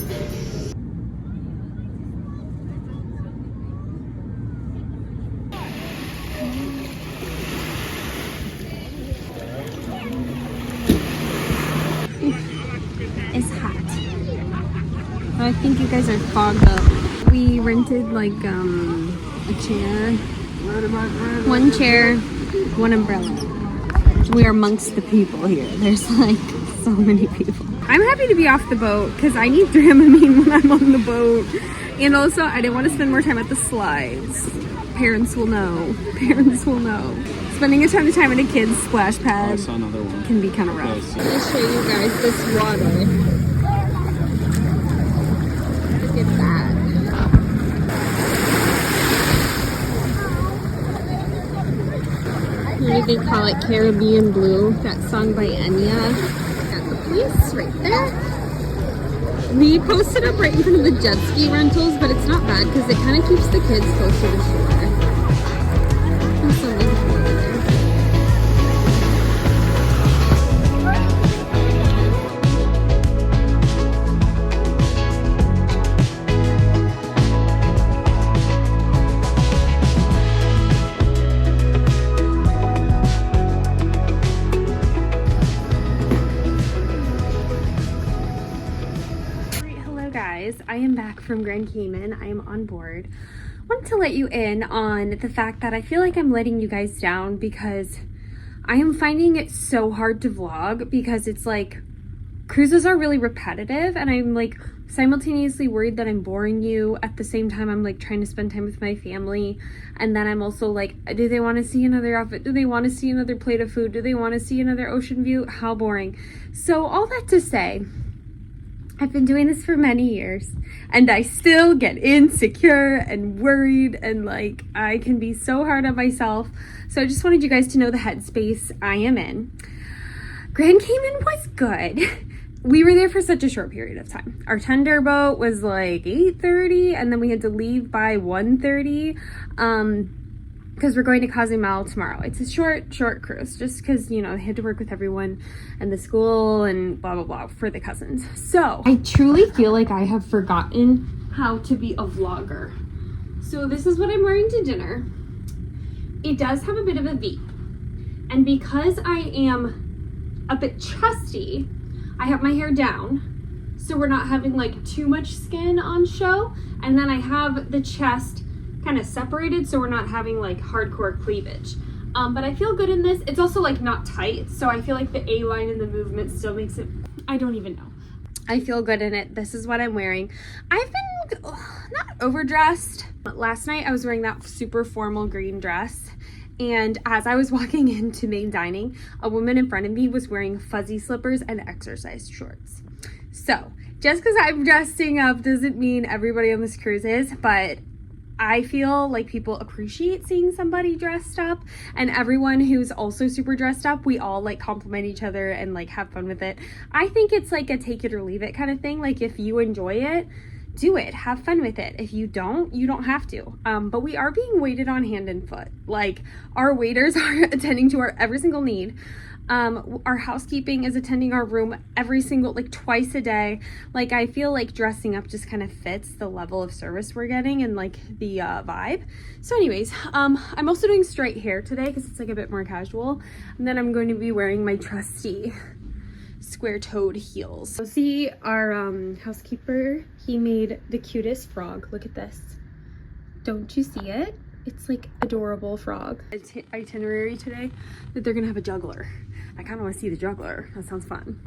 Speaker 1: It's hot. I think you guys are fogged up. We rented like a chair. One chair, one umbrella. We are amongst the people here. There's like so many people. I'm happy to be off the boat because I need Dramamine when I'm on the boat. And also I didn't want to spend more time at the slides. Parents will know. Parents will know. Spending a ton of time in a kid's splash pad can be kind of rough. Let me show you guys this water. Look at that. What do they call it? Caribbean Blue. That song by Enya. Got the place right there. We posted up right in front of the jet ski rentals, but it's not bad because it kind of keeps the kids closer to shore. There's so many people over there. I am back from Grand Cayman. I am on board. I wanted to let you in on the fact that I feel like I'm letting you guys down because I am finding it so hard to vlog because it's like cruises are really repetitive and I'm like simultaneously worried that I'm boring you. At the same time, I'm like trying to spend time with my family. And then I'm also like, do they want to see another outfit? Do they want to see another plate of food? Do they want to see another ocean view? How boring. So all that to say, I've been doing this for many years and I still get insecure and worried and like I can be so hard on myself. So I just wanted you guys to know the headspace I am in. Grand Cayman was good. We were there for such a short period of time. Our tender boat was like 8:30 and then we had to leave by 1:30 because we're going to Cozumel tomorrow. It's a short cruise just because, you know, they had to work with everyone and the school and blah, blah, blah for the cousins. So I truly feel like I have forgotten how to be a vlogger. So this is what I'm wearing to dinner. It does have a bit of a V. And because I am a bit chesty, I have my hair down. So we're not having like too much skin on show. And then I have the chest kind of separated so we're not having like hardcore cleavage. But I feel good in this. It's also like not tight, so I feel like the A-line in the movement still makes it, I don't even know. I feel good in it. This is what I'm wearing. I've been not overdressed, but last night I was wearing that super formal green dress. And as I was walking into main dining, a woman in front of me was wearing fuzzy slippers and exercise shorts. So just because I'm dressing up doesn't mean everybody on this cruise is, but I feel like people appreciate seeing somebody dressed up, and everyone who's also super dressed up, we all like compliment each other and like have fun with it. I think it's like a take it or leave it kind of thing. Like if you enjoy it, do it, have fun with it. If you don't, you don't have to. But we are being waited on hand and foot. Like our waiters are attending to our every single need. Our housekeeping is attending our room every single, like twice a day. Like I feel like dressing up just kind of fits the level of service we're getting and like the vibe. So anyways, I'm also doing straight hair today because it's like a bit more casual. And then I'm going to be wearing my trusty square-toed heels. So see our housekeeper, he made the cutest frog. Look at this. Don't you see it? It's like adorable frog. Itinerary today that they're gonna have a juggler. I kind of want to see the juggler. That sounds fun.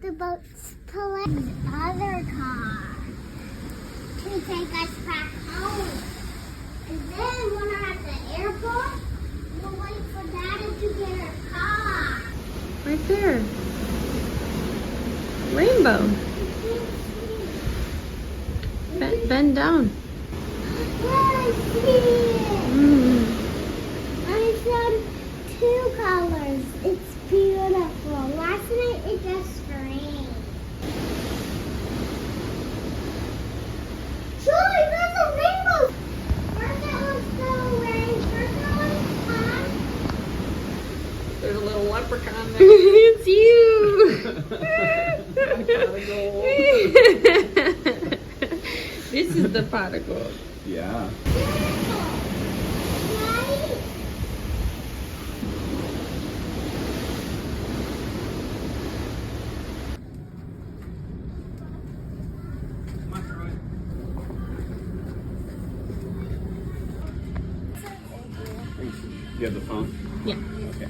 Speaker 2: The boats to let the other car to take us back home. And then when we're at the airport, we'll wait for Daddy to get her car.
Speaker 1: Right there. Rainbow. Bend down.
Speaker 2: I see it. I found two colors. It's beautiful. Last night it just rained. Julie, there's a rainbow. First it was so rain. First it was fun.
Speaker 4: There's a little leprechaun there.
Speaker 1: It's you.
Speaker 4: I gotta go.
Speaker 1: This is the pot of gold.
Speaker 3: Yeah.
Speaker 2: Right?
Speaker 3: You have the phone?
Speaker 1: Yeah.
Speaker 3: Okay.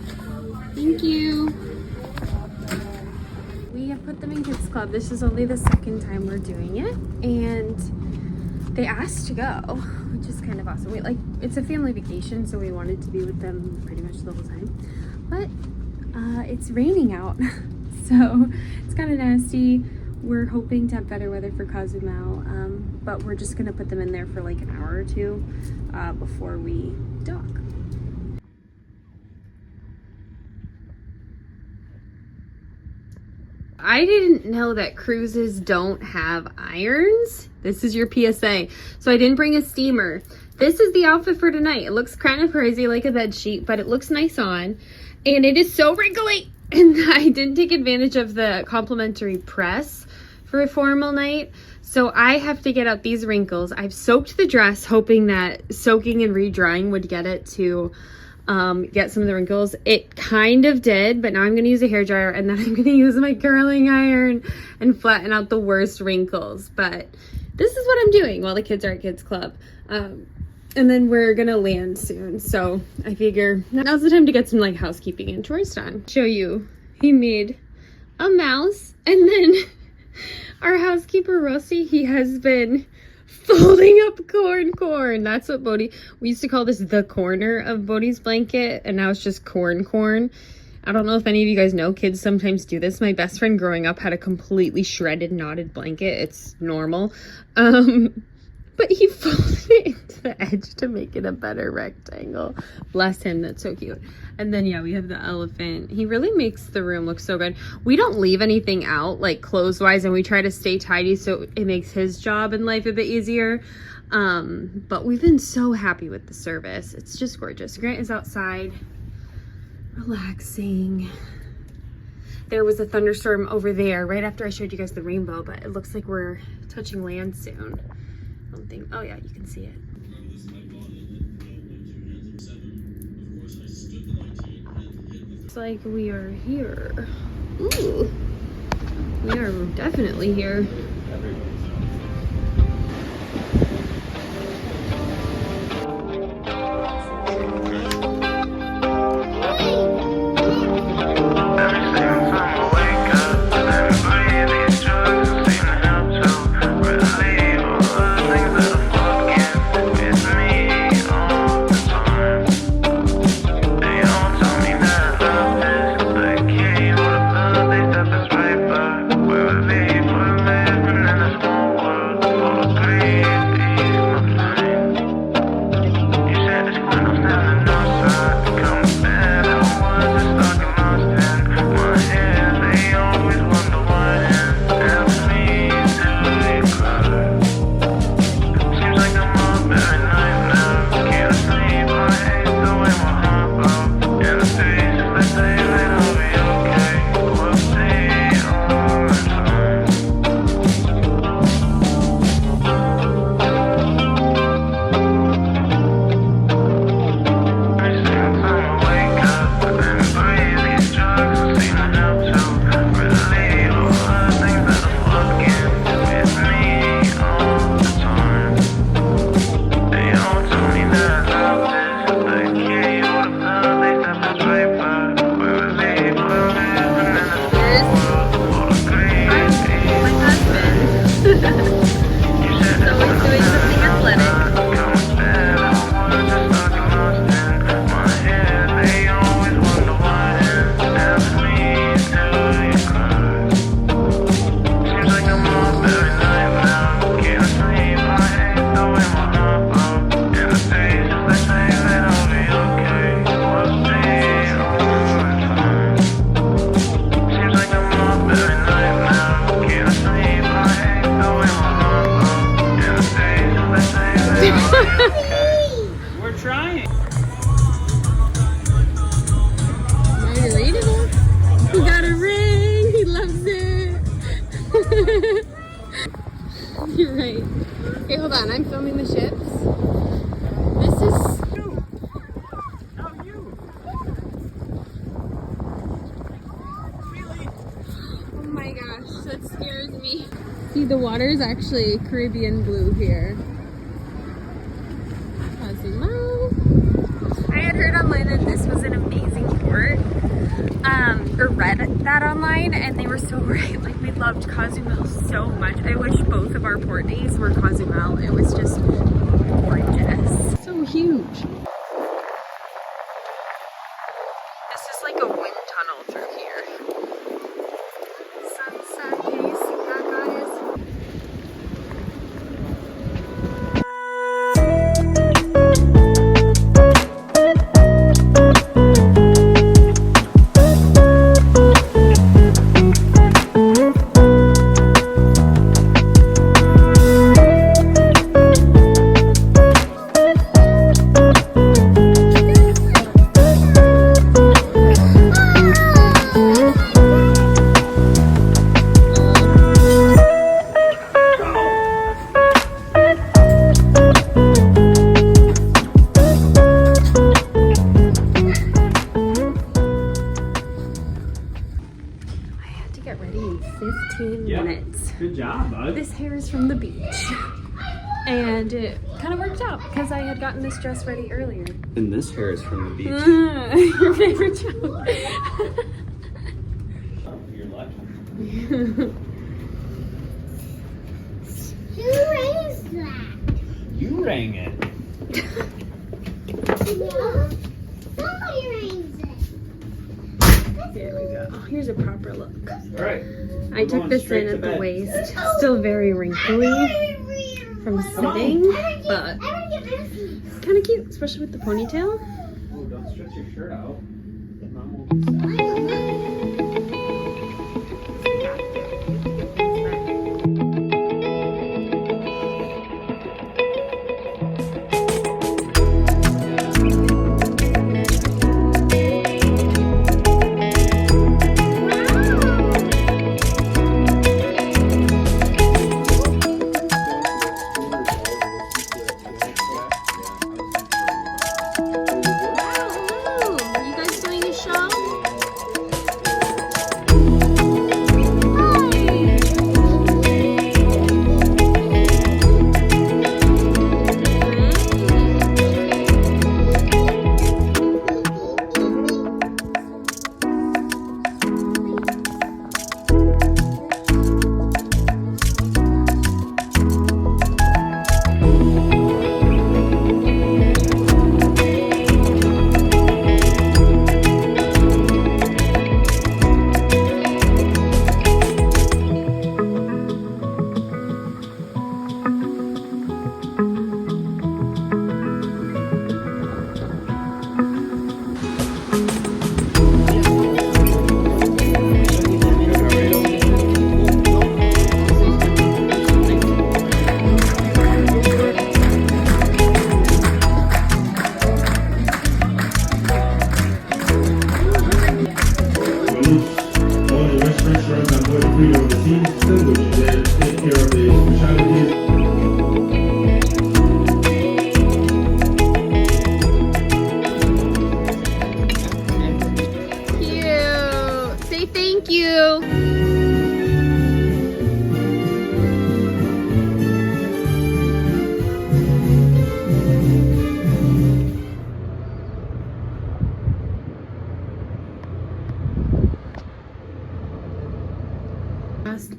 Speaker 1: Thank you. We have put them in Kids Club. This is only the second time we're doing it, and they asked to go, which is kind of awesome. It's a family vacation, so we wanted to be with them pretty much the whole time. But it's raining out, so it's kind of nasty. We're hoping to have better weather for Cozumel, but we're just gonna put them in there for like an hour or two before we dock. I didn't know that cruises don't have irons. This is your PSA. So I didn't bring a steamer. This is the outfit for tonight. It looks kind of crazy like a bed sheet, but it looks nice on. And it is so wrinkly. And I didn't take advantage of the complimentary press for a formal night. So I have to get out these wrinkles. I've soaked the dress, hoping that soaking and redrying would get it to get some of the wrinkles. It kind of did, but now I'm going to use a hairdryer, and then I'm going to use my curling iron and flatten out the worst wrinkles. But this is what I'm doing while the kids are at Kids Club. And then we're going to land soon. So I figure now's the time to get some like housekeeping and chores done. Show you. He made a mouse, and then our housekeeper, Rosie, he has been folding up corn. That's what Bodhi, we used to call this the corner of Bodhi's blanket, and now it's just corn. I don't know if any of you guys know, kids sometimes do this. My best friend growing up had a completely shredded, knotted blanket. It's normal. But he folded it into the edge to make it a better rectangle. Bless him, that's so cute. And then yeah, we have the elephant. He really makes the room look so good. We don't leave anything out, like clothes-wise, and we try to stay tidy so it makes his job in life a bit easier. But we've been so happy with the service. It's just gorgeous. Grant is outside, relaxing. There was a thunderstorm over there right after I showed you guys the rainbow, but it looks like we're touching land soon. Something. Oh yeah, you can see it. Looks like we are here. Ooh, we are definitely here.
Speaker 2: Wait.
Speaker 1: me. See, the water is actually Caribbean blue here. Cozumel. I had heard online that this was an amazing port, or read that online, and they were so right. Like, we loved Cozumel so much. I wish both of our port days were Cozumel. It was just gorgeous. So huge. This is like a wind tunnel through here. Sunset, can you see that, guys? Get ready in 15 minutes.
Speaker 3: Good job, bud.
Speaker 1: This hair is from the beach. And it kind of worked out because I had gotten this dress ready earlier.
Speaker 3: And this hair is from the beach.
Speaker 1: Your favorite joke.
Speaker 3: You're lucky.
Speaker 2: Who raised that?
Speaker 3: You rang it.
Speaker 2: No. Somebody raised it.
Speaker 1: Here we go. Oh, here's a proper look.
Speaker 3: All right.
Speaker 1: I took this in at the waist. Still very wrinkly from sitting, but kind of cute, especially with the ponytail.
Speaker 3: Oh, don't stretch your shirt out. Mom won't be sad.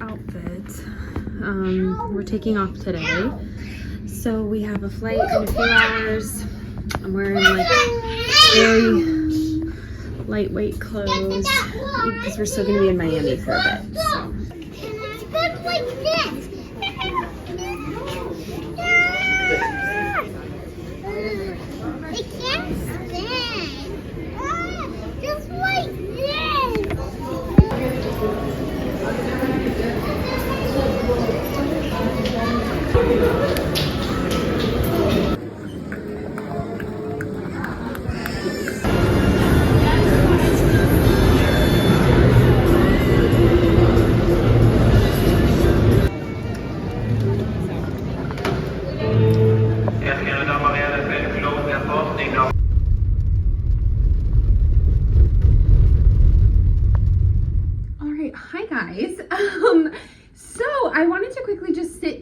Speaker 3: Outfit. We're taking off today, so we have a flight in a few hours. I'm wearing like very lightweight clothes because we're still going to be in Miami for a bit. So.
Speaker 2: Good like this. It can't stand. Just like this.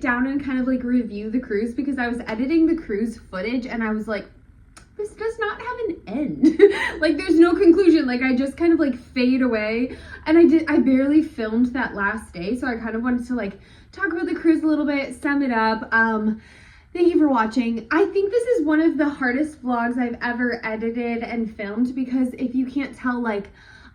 Speaker 1: sit down and kind of like review the cruise because I was editing the cruise footage and I was like, this does not have an end. Like there's no conclusion. Like I just kind of like fade away, and I barely filmed that last day, so I kind of wanted to like talk about the cruise a little bit, sum it up. Thank you for watching. I think this is one of the hardest vlogs I've ever edited and filmed because if you can't tell, like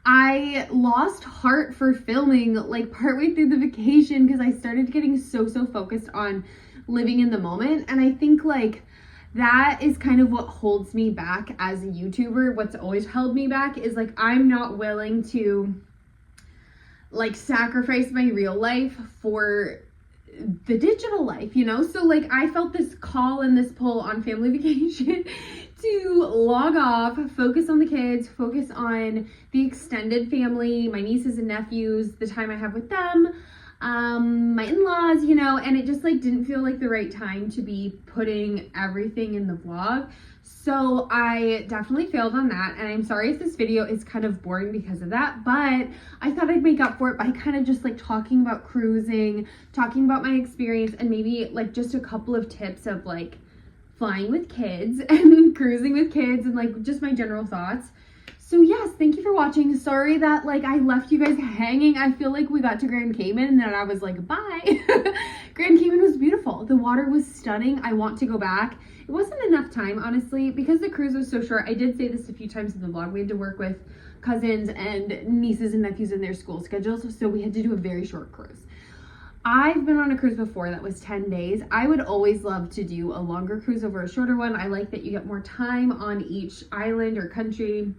Speaker 1: I lost heart for filming like partway through the vacation because I started getting so focused on living in the moment, and I think like that is kind of what holds me back as a YouTuber. What's always held me back is like I'm not willing to like sacrifice my real life for the digital life, you know? So like I felt this call and this pull on family vacation to log off, focus on the kids, focus on the extended family, my nieces and nephews, the time I have with them, my in-laws, you know, and it just like didn't feel like the right time to be putting everything in the vlog. So I definitely failed on that, and I'm sorry if this video is kind of boring because of that, but I thought I'd make up for it by kind of just like talking about cruising, talking about my experience, and maybe like just a couple of tips of like flying with kids and cruising with kids and like just my general thoughts. So yes, thank you for watching. Sorry that like I left you guys hanging. I feel like we got to Grand Cayman and then I was like, bye. Grand Cayman was beautiful. The water was stunning. I want to go back. It wasn't enough time, honestly, because the cruise was so short. I did say this a few times in the vlog. We had to work with cousins and nieces and nephews in their school schedules, so we had to do a very short cruise. I've been on a cruise before that was 10 days. I would always love to do a longer cruise over a shorter one. I like that you get more time on each island or country.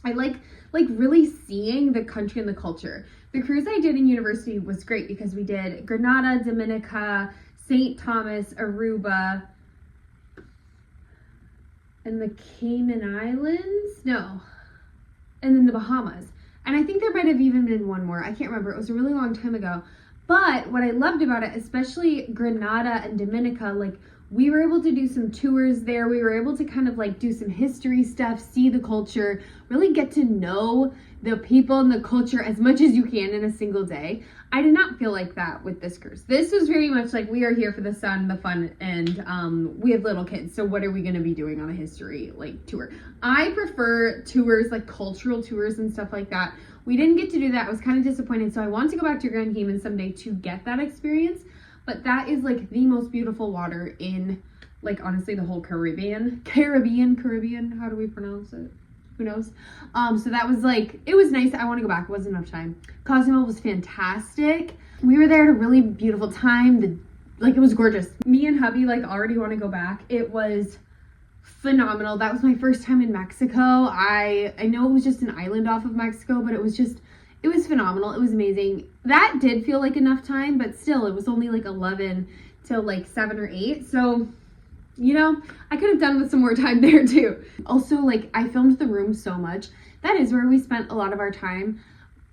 Speaker 1: I like really seeing the country and the culture. The cruise I did in university was great because we did Grenada, Dominica, St. Thomas, Aruba, and the Cayman Islands? No. And then the Bahamas. And I think there might have even been one more. I can't remember. It was a really long time ago. But what I loved about it, especially Grenada and Dominica, like we were able to do some tours there. We were able to kind of like do some history stuff, see the culture, really get to know the people and the culture as much as you can in a single day. I did not feel like that with this cruise. This was very much like we are here for the sun, the fun, and we have little kids. So what are we going to be doing on a history like tour? I prefer tours like cultural tours and stuff like that. We didn't get to do that. I was kind of disappointed. So I want to go back to Grand Cayman someday to get that experience. But that is like the most beautiful water in like honestly the whole Caribbean. How do we pronounce it? Who knows? So that was like, it was nice. I want to go back. It wasn't enough time. Cozumel was fantastic. We were there at a really beautiful time. Like it was gorgeous. Me and hubby like already want to go back. It was phenomenal. That was my first time in Mexico. I know it was just an island off of Mexico, but it was phenomenal. It was amazing. That did feel like enough time, but still it was only like 11 till like 7 or 8. So, you know, I could have done with some more time there too. Also, like I filmed the room so much. That is where we spent a lot of our time.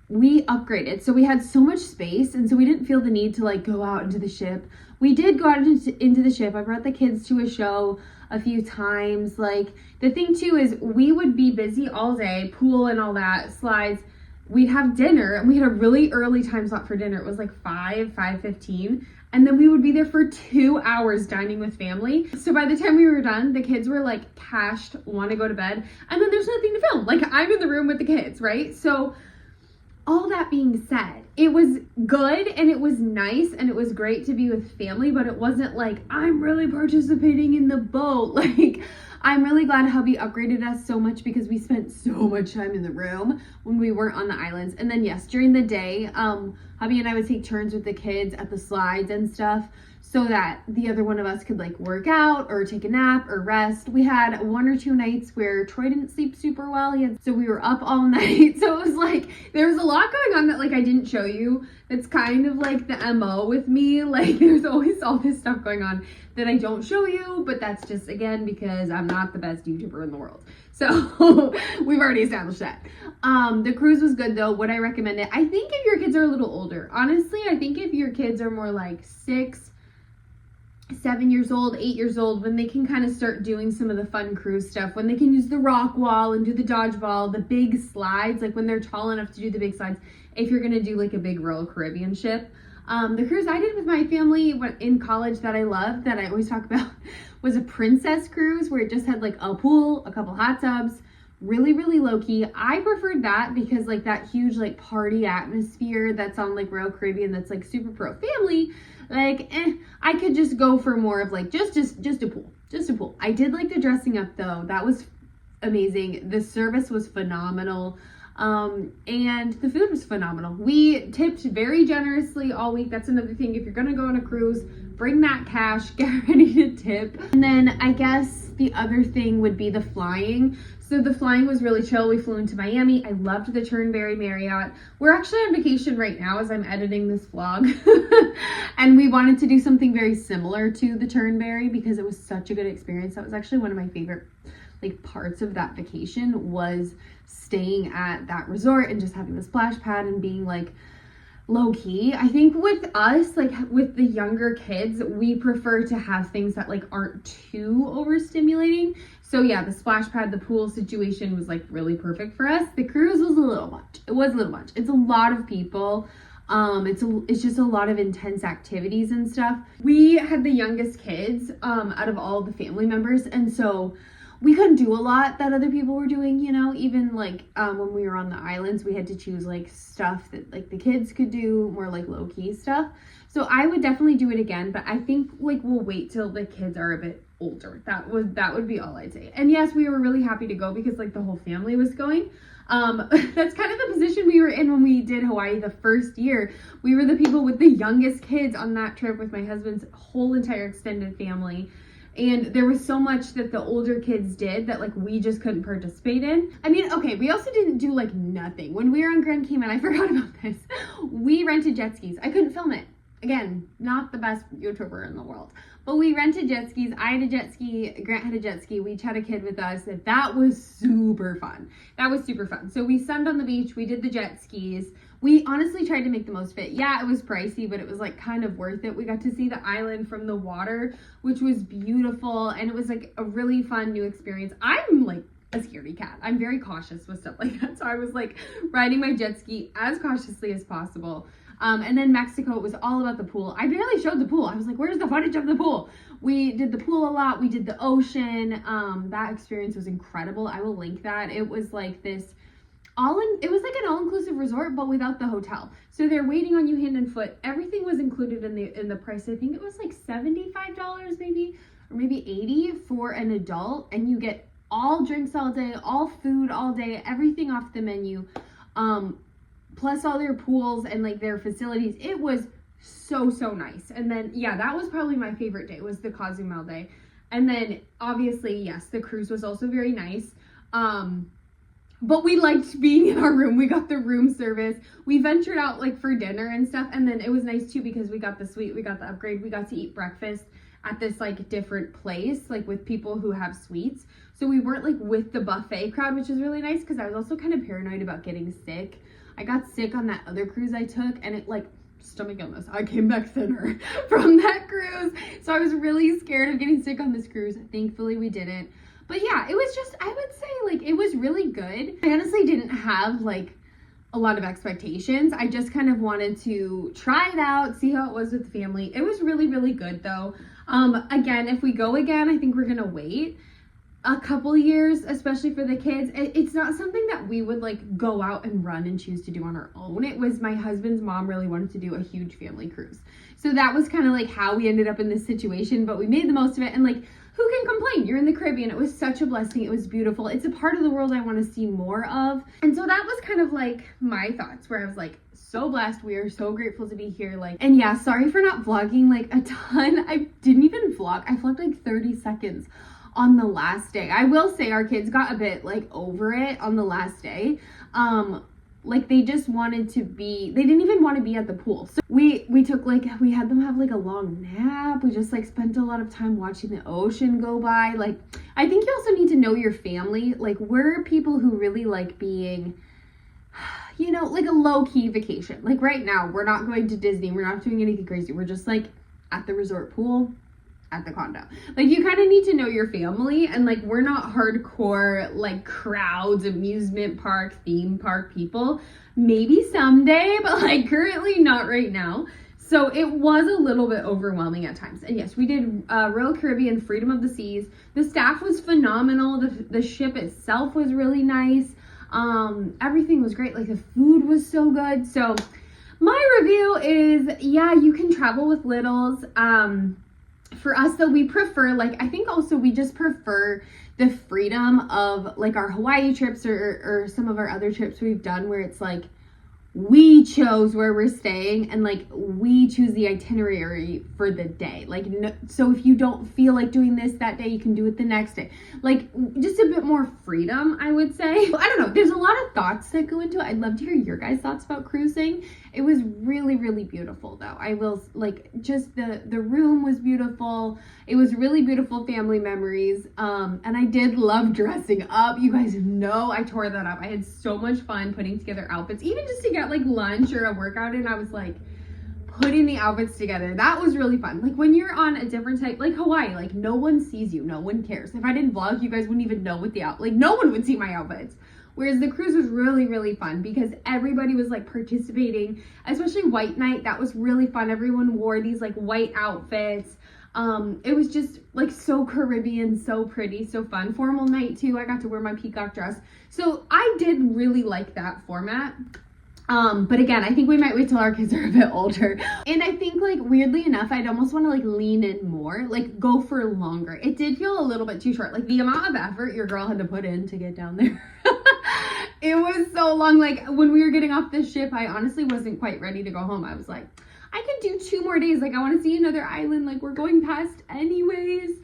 Speaker 1: We upgraded. So we had so much space, and so we didn't feel the need to like go out into the ship. We did go out into the ship. I brought the kids to a show a few times. Like the thing too is we would be busy all day, pool and all that, slides. We'd have dinner, and we had a really early time slot for dinner. It was like 5:15, and then we would be there for 2 hours dining with family. So by the time we were done, the kids were like cashed, want to go to bed, and then there's nothing to film. Like I'm in the room with the kids, right? So all that being said, it was good and it was nice and it was great to be with family, but it wasn't like I'm really participating in the boat. Like I'm really glad hubby upgraded us so much because we spent so much time in the room when we weren't on the islands. And then yes, during the day, hubby and I would take turns with the kids at the slides and stuff so that the other one of us could like work out or take a nap or rest. We had 1 or 2 nights where Troy didn't sleep super well. So we were up all night. So it was like, there was a lot going on that like I didn't show you. It's kind of like the MO with me. Like there's always all this stuff going on that I don't show you, but that's just again because I'm not the best YouTuber in the world. So we've already established that. The cruise was good though. Would I recommend it? I think if your kids are a little older, honestly, I think if your kids are more like 6, 7 years old, 8 years old, when they can kind of start doing some of the fun cruise stuff, when they can use the rock wall and do the dodgeball, the big slides, like when they're tall enough to do the big slides, if you're going to do like a big Royal Caribbean ship, The cruise I did with my family in college that I loved, that I always talk about, was a princess cruise where it just had like a pool, a couple hot tubs, really, really low key. I preferred that because like that huge like party atmosphere that's on like Royal Caribbean that's like super pro family, like I could just go for more of like just a pool. I did like the dressing up though. That was amazing. The service was phenomenal. And the food was phenomenal. We tipped very generously all week. That's another thing. If you're gonna go on a cruise, bring that cash, get ready to tip. And then I guess the other thing would be the flying. So the flying was really chill. We flew into Miami. I loved the Turnberry Marriott. We're actually on vacation right now as I'm editing this vlog. And we wanted to do something very similar to the Turnberry because it was such a good experience. That was actually one of my favorite like parts of that vacation, was staying at that resort and just having the splash pad and being like low key. I think with us, like with the younger kids, we prefer to have things that like aren't too overstimulating. So yeah, the splash pad, the pool situation was like really perfect for us. The cruise was a little much. It was a little much. It's a lot of people. It's just a lot of intense activities and stuff. We had the youngest kids out of all the family members, and so we couldn't do a lot that other people were doing, you know, even like when we were on the islands, we had to choose like stuff that like the kids could do, more like low key stuff. So I would definitely do it again, but I think like we'll wait till the kids are a bit older. That would be all I'd say. And yes, we were really happy to go because like the whole family was going. That's kind of the position we were in when we did Hawaii the first year. We were the people with the youngest kids on that trip with my husband's whole entire extended family. And there was so much that the older kids did that like we just couldn't participate in. I mean, okay, we also didn't do like nothing. When we were on Grand Cayman, I forgot about this. We rented jet skis. I couldn't film it. Again, not the best YouTuber in the world. But we rented jet skis. I had a jet ski. Grant had a jet ski. We each had a kid with us. And that was super fun. That was super fun. So we sunned on the beach. We did the jet skis. We honestly tried to make the most of it. Yeah, it was pricey, but it was like kind of worth it. We got to see the island from the water, which was beautiful. And it was like a really fun new experience. I'm like a scaredy cat. I'm very cautious with stuff like that. So I was like riding my jet ski as cautiously as possible. And then Mexico, it was all about the pool. I barely showed the pool. I was like, where's the footage of the pool? We did the pool a lot. We did the ocean. That experience was incredible. I will link that. It was like this it was like an all-inclusive resort, but without the hotel. So they're waiting on you hand and foot. Everything was included in the price. I think it was like $75 maybe, or maybe $80 for an adult. And you get all drinks all day, all food all day, everything off the menu. Plus all their pools and like their facilities. It was so nice. And then yeah, that was probably my favorite day, was the Cozumel day. And then obviously, yes, the cruise was also very nice. But we liked being in our room. We got the room service. We ventured out like for dinner and stuff. And then it was nice too because we got the suite, we got the upgrade. We got to eat breakfast at this like different place, like with people who have suites. So we weren't like with the buffet crowd, which is really nice because I was also kind of paranoid about getting sick. I got sick on that other cruise I took, and it like, stomach illness, I came back thinner from that cruise. So I was really scared of getting sick on this cruise. Thankfully we didn't. But yeah, it was just, I would say like it was really good. I honestly didn't have like a lot of expectations. I just kind of wanted to try it out, see how it was with the family. It was really, really good though. Again, if we go again, I think we're gonna wait a couple years, especially for the kids. It's not something that we would like go out and run and choose to do on our own. It was my husband's mom really wanted to do a huge family cruise. So that was kind of like how we ended up in this situation, but we made the most of it. And like, who can complain? You're in the Caribbean. It was such a blessing. It was beautiful. It's a part of the world I want to see more of. And so that was kind of like my thoughts, where I was like, so blessed. We are so grateful to be here. Like, and yeah, sorry for not vlogging like a ton. I didn't even vlog. I vlogged like 30 seconds on the last day. I will say our kids got a bit like over it on the last day. Like they just wanted to be, they didn't even want to be at the pool. So we took like, we had them have like a long nap. We just like spent a lot of time watching the ocean go by. Like, I think you also need to know your family. Like, we're people who really like being, you know, like a low-key vacation. Like right now, we're not going to Disney. We're not doing anything crazy. We're just like at the resort pool, at the condo. Like, you kind of need to know your family, and like, we're not hardcore like crowds, amusement park, theme park people. Maybe someday, but like currently not right now. So it was a little bit overwhelming at times. And yes, we did Royal Caribbean, Freedom of the Seas. The staff was phenomenal. The ship itself was really nice. Everything was great. Like the food was so good. So my review is, yeah, you can travel with littles. For us though, we prefer, like, I think also we just prefer the freedom of like our Hawaii trips or some of our other trips we've done where it's like, we chose where we're staying and like we choose the itinerary for the day. Like, no, so if you don't feel like doing this that day, you can do it the next day. Like just a bit more freedom, I would say. I don't know. There's a lot of thoughts that go into it. I'd love to hear your guys' thoughts about cruising. It was really, really beautiful though. I will like just the room was beautiful. It was really beautiful family memories. And I did love dressing up. You guys know I tore that up. I had so much fun putting together outfits, even just to get like lunch or a workout in. I was like putting the outfits together. That was really fun. Like when you're on a different type, like Hawaii, like no one sees you, no one cares. If I didn't vlog, you guys wouldn't even know what like no one would see my outfits. Whereas the cruise was really, really fun because everybody was like participating, especially white night. That was really fun. Everyone wore these like white outfits. It was just like so Caribbean, so pretty, so fun. Formal night too. I got to wear my peacock dress. So I did really like that format. But again, I think we might wait till our kids are a bit older. And I think like weirdly enough, I'd almost want to like lean in more, like go for longer. It did feel a little bit too short. Like the amount of effort your girl had to put in to get down there. It was so long. Like when we were getting off the ship, I honestly wasn't quite ready to go home. I was like, I could do 2 more days. Like I want to see another island. Like we're going past anyways.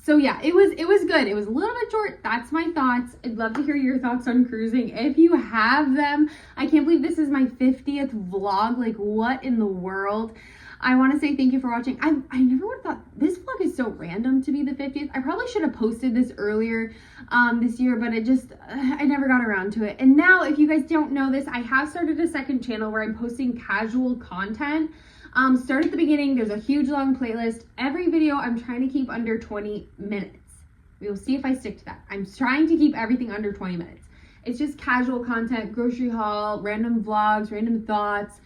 Speaker 1: So yeah, it was good. It was a little bit short. That's my thoughts. I'd love to hear your thoughts on cruising if you have them. I can't believe this is my 50th vlog. Like what in the world? I want to say thank you for watching. I never would have thought this vlog is so random to be the 50th. I probably should have posted this earlier this year, but I never got around to it. And now, if you guys don't know this, I have started a second channel where I'm posting casual content. Start at the beginning. There's a huge long playlist. Every video I'm trying to keep under 20 minutes. We will see if I stick to that. I'm trying to keep everything under 20 minutes. It's just casual content, grocery haul, random vlogs, random thoughts,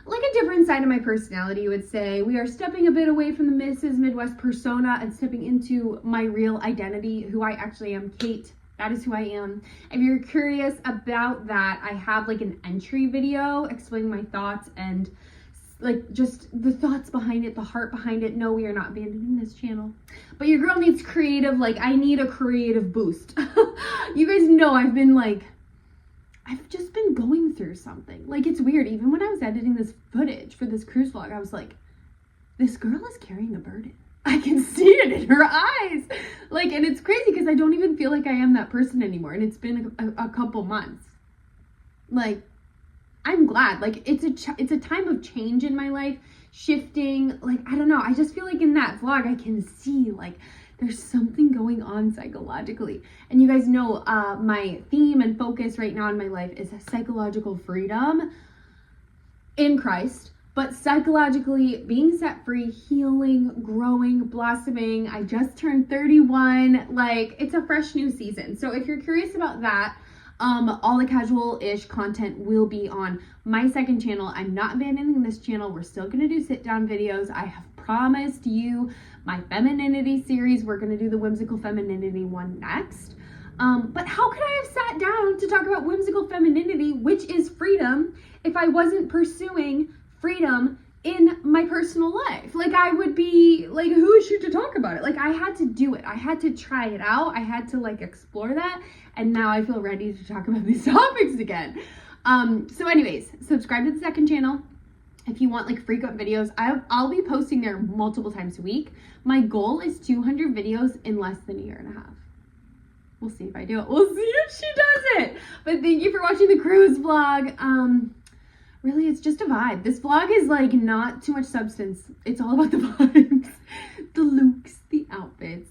Speaker 1: like a different side of my personality, you would say. We are stepping a bit away from the Mrs. Midwest persona and stepping into my real identity, who I actually am, Kate. That is who I am. If you're curious about that, I have like an entry video explaining my thoughts and like just the thoughts behind it, the heart behind it. No, we are not abandoning this channel. But your girl needs creative, like I need a creative boost. You guys know I've just been going through something. Like it's weird. Even when I was editing this footage for this cruise vlog, I was like, this girl is carrying a burden. I can see it in her eyes. Like, and it's crazy because I don't even feel like I am that person anymore. And it's been a couple months. Like, I'm glad. Like it's a time of change in my life, shifting. Like I don't know, I just feel like in that vlog I can see like there's something going on psychologically. And you guys know my theme and focus right now in my life is psychological freedom in Christ, but psychologically being set free, healing, growing, blossoming. I just turned 31. Like it's a fresh new season. So if you're curious about that, all the casual-ish content will be on my second channel. I'm not abandoning this channel. We're still going to do sit-down videos. I have promised you my femininity series. We're going to do the whimsical femininity one next. But how could I have sat down to talk about whimsical femininity, which is freedom, if I wasn't pursuing freedom in my personal life? Like I would be like, who is she to talk about it? Like I had to do it. I had to try it out. I had to like explore that. And now I feel ready to talk about these topics again. So anyways, subscribe to the second channel. If you want like frequent videos, I'll be posting there multiple times a week. My goal is 200 videos in less than a year and a half. We'll see if I do it. We'll see if she does it. But thank you for watching the cruise vlog. Really, it's just a vibe. This vlog is like not too much substance. It's all about the vibes, the looks, the outfits.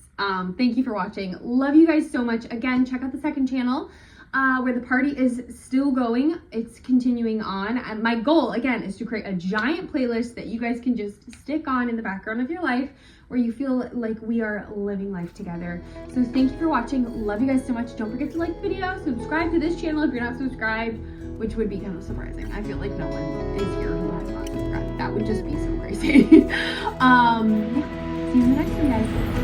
Speaker 1: Thank you for watching. Love you guys so much. Again, check out the second channel where the party is still going. It's continuing on. And my goal, again, is to create a giant playlist that you guys can just stick on in the background of your life where you feel like we are living life together. So thank you for watching. Love you guys so much. Don't forget to like the video, subscribe to this channel if you're not subscribed, which would be kind of surprising. I feel like no one is here who has not subscribed. That would just be so crazy. Yeah, see you in the next one, guys.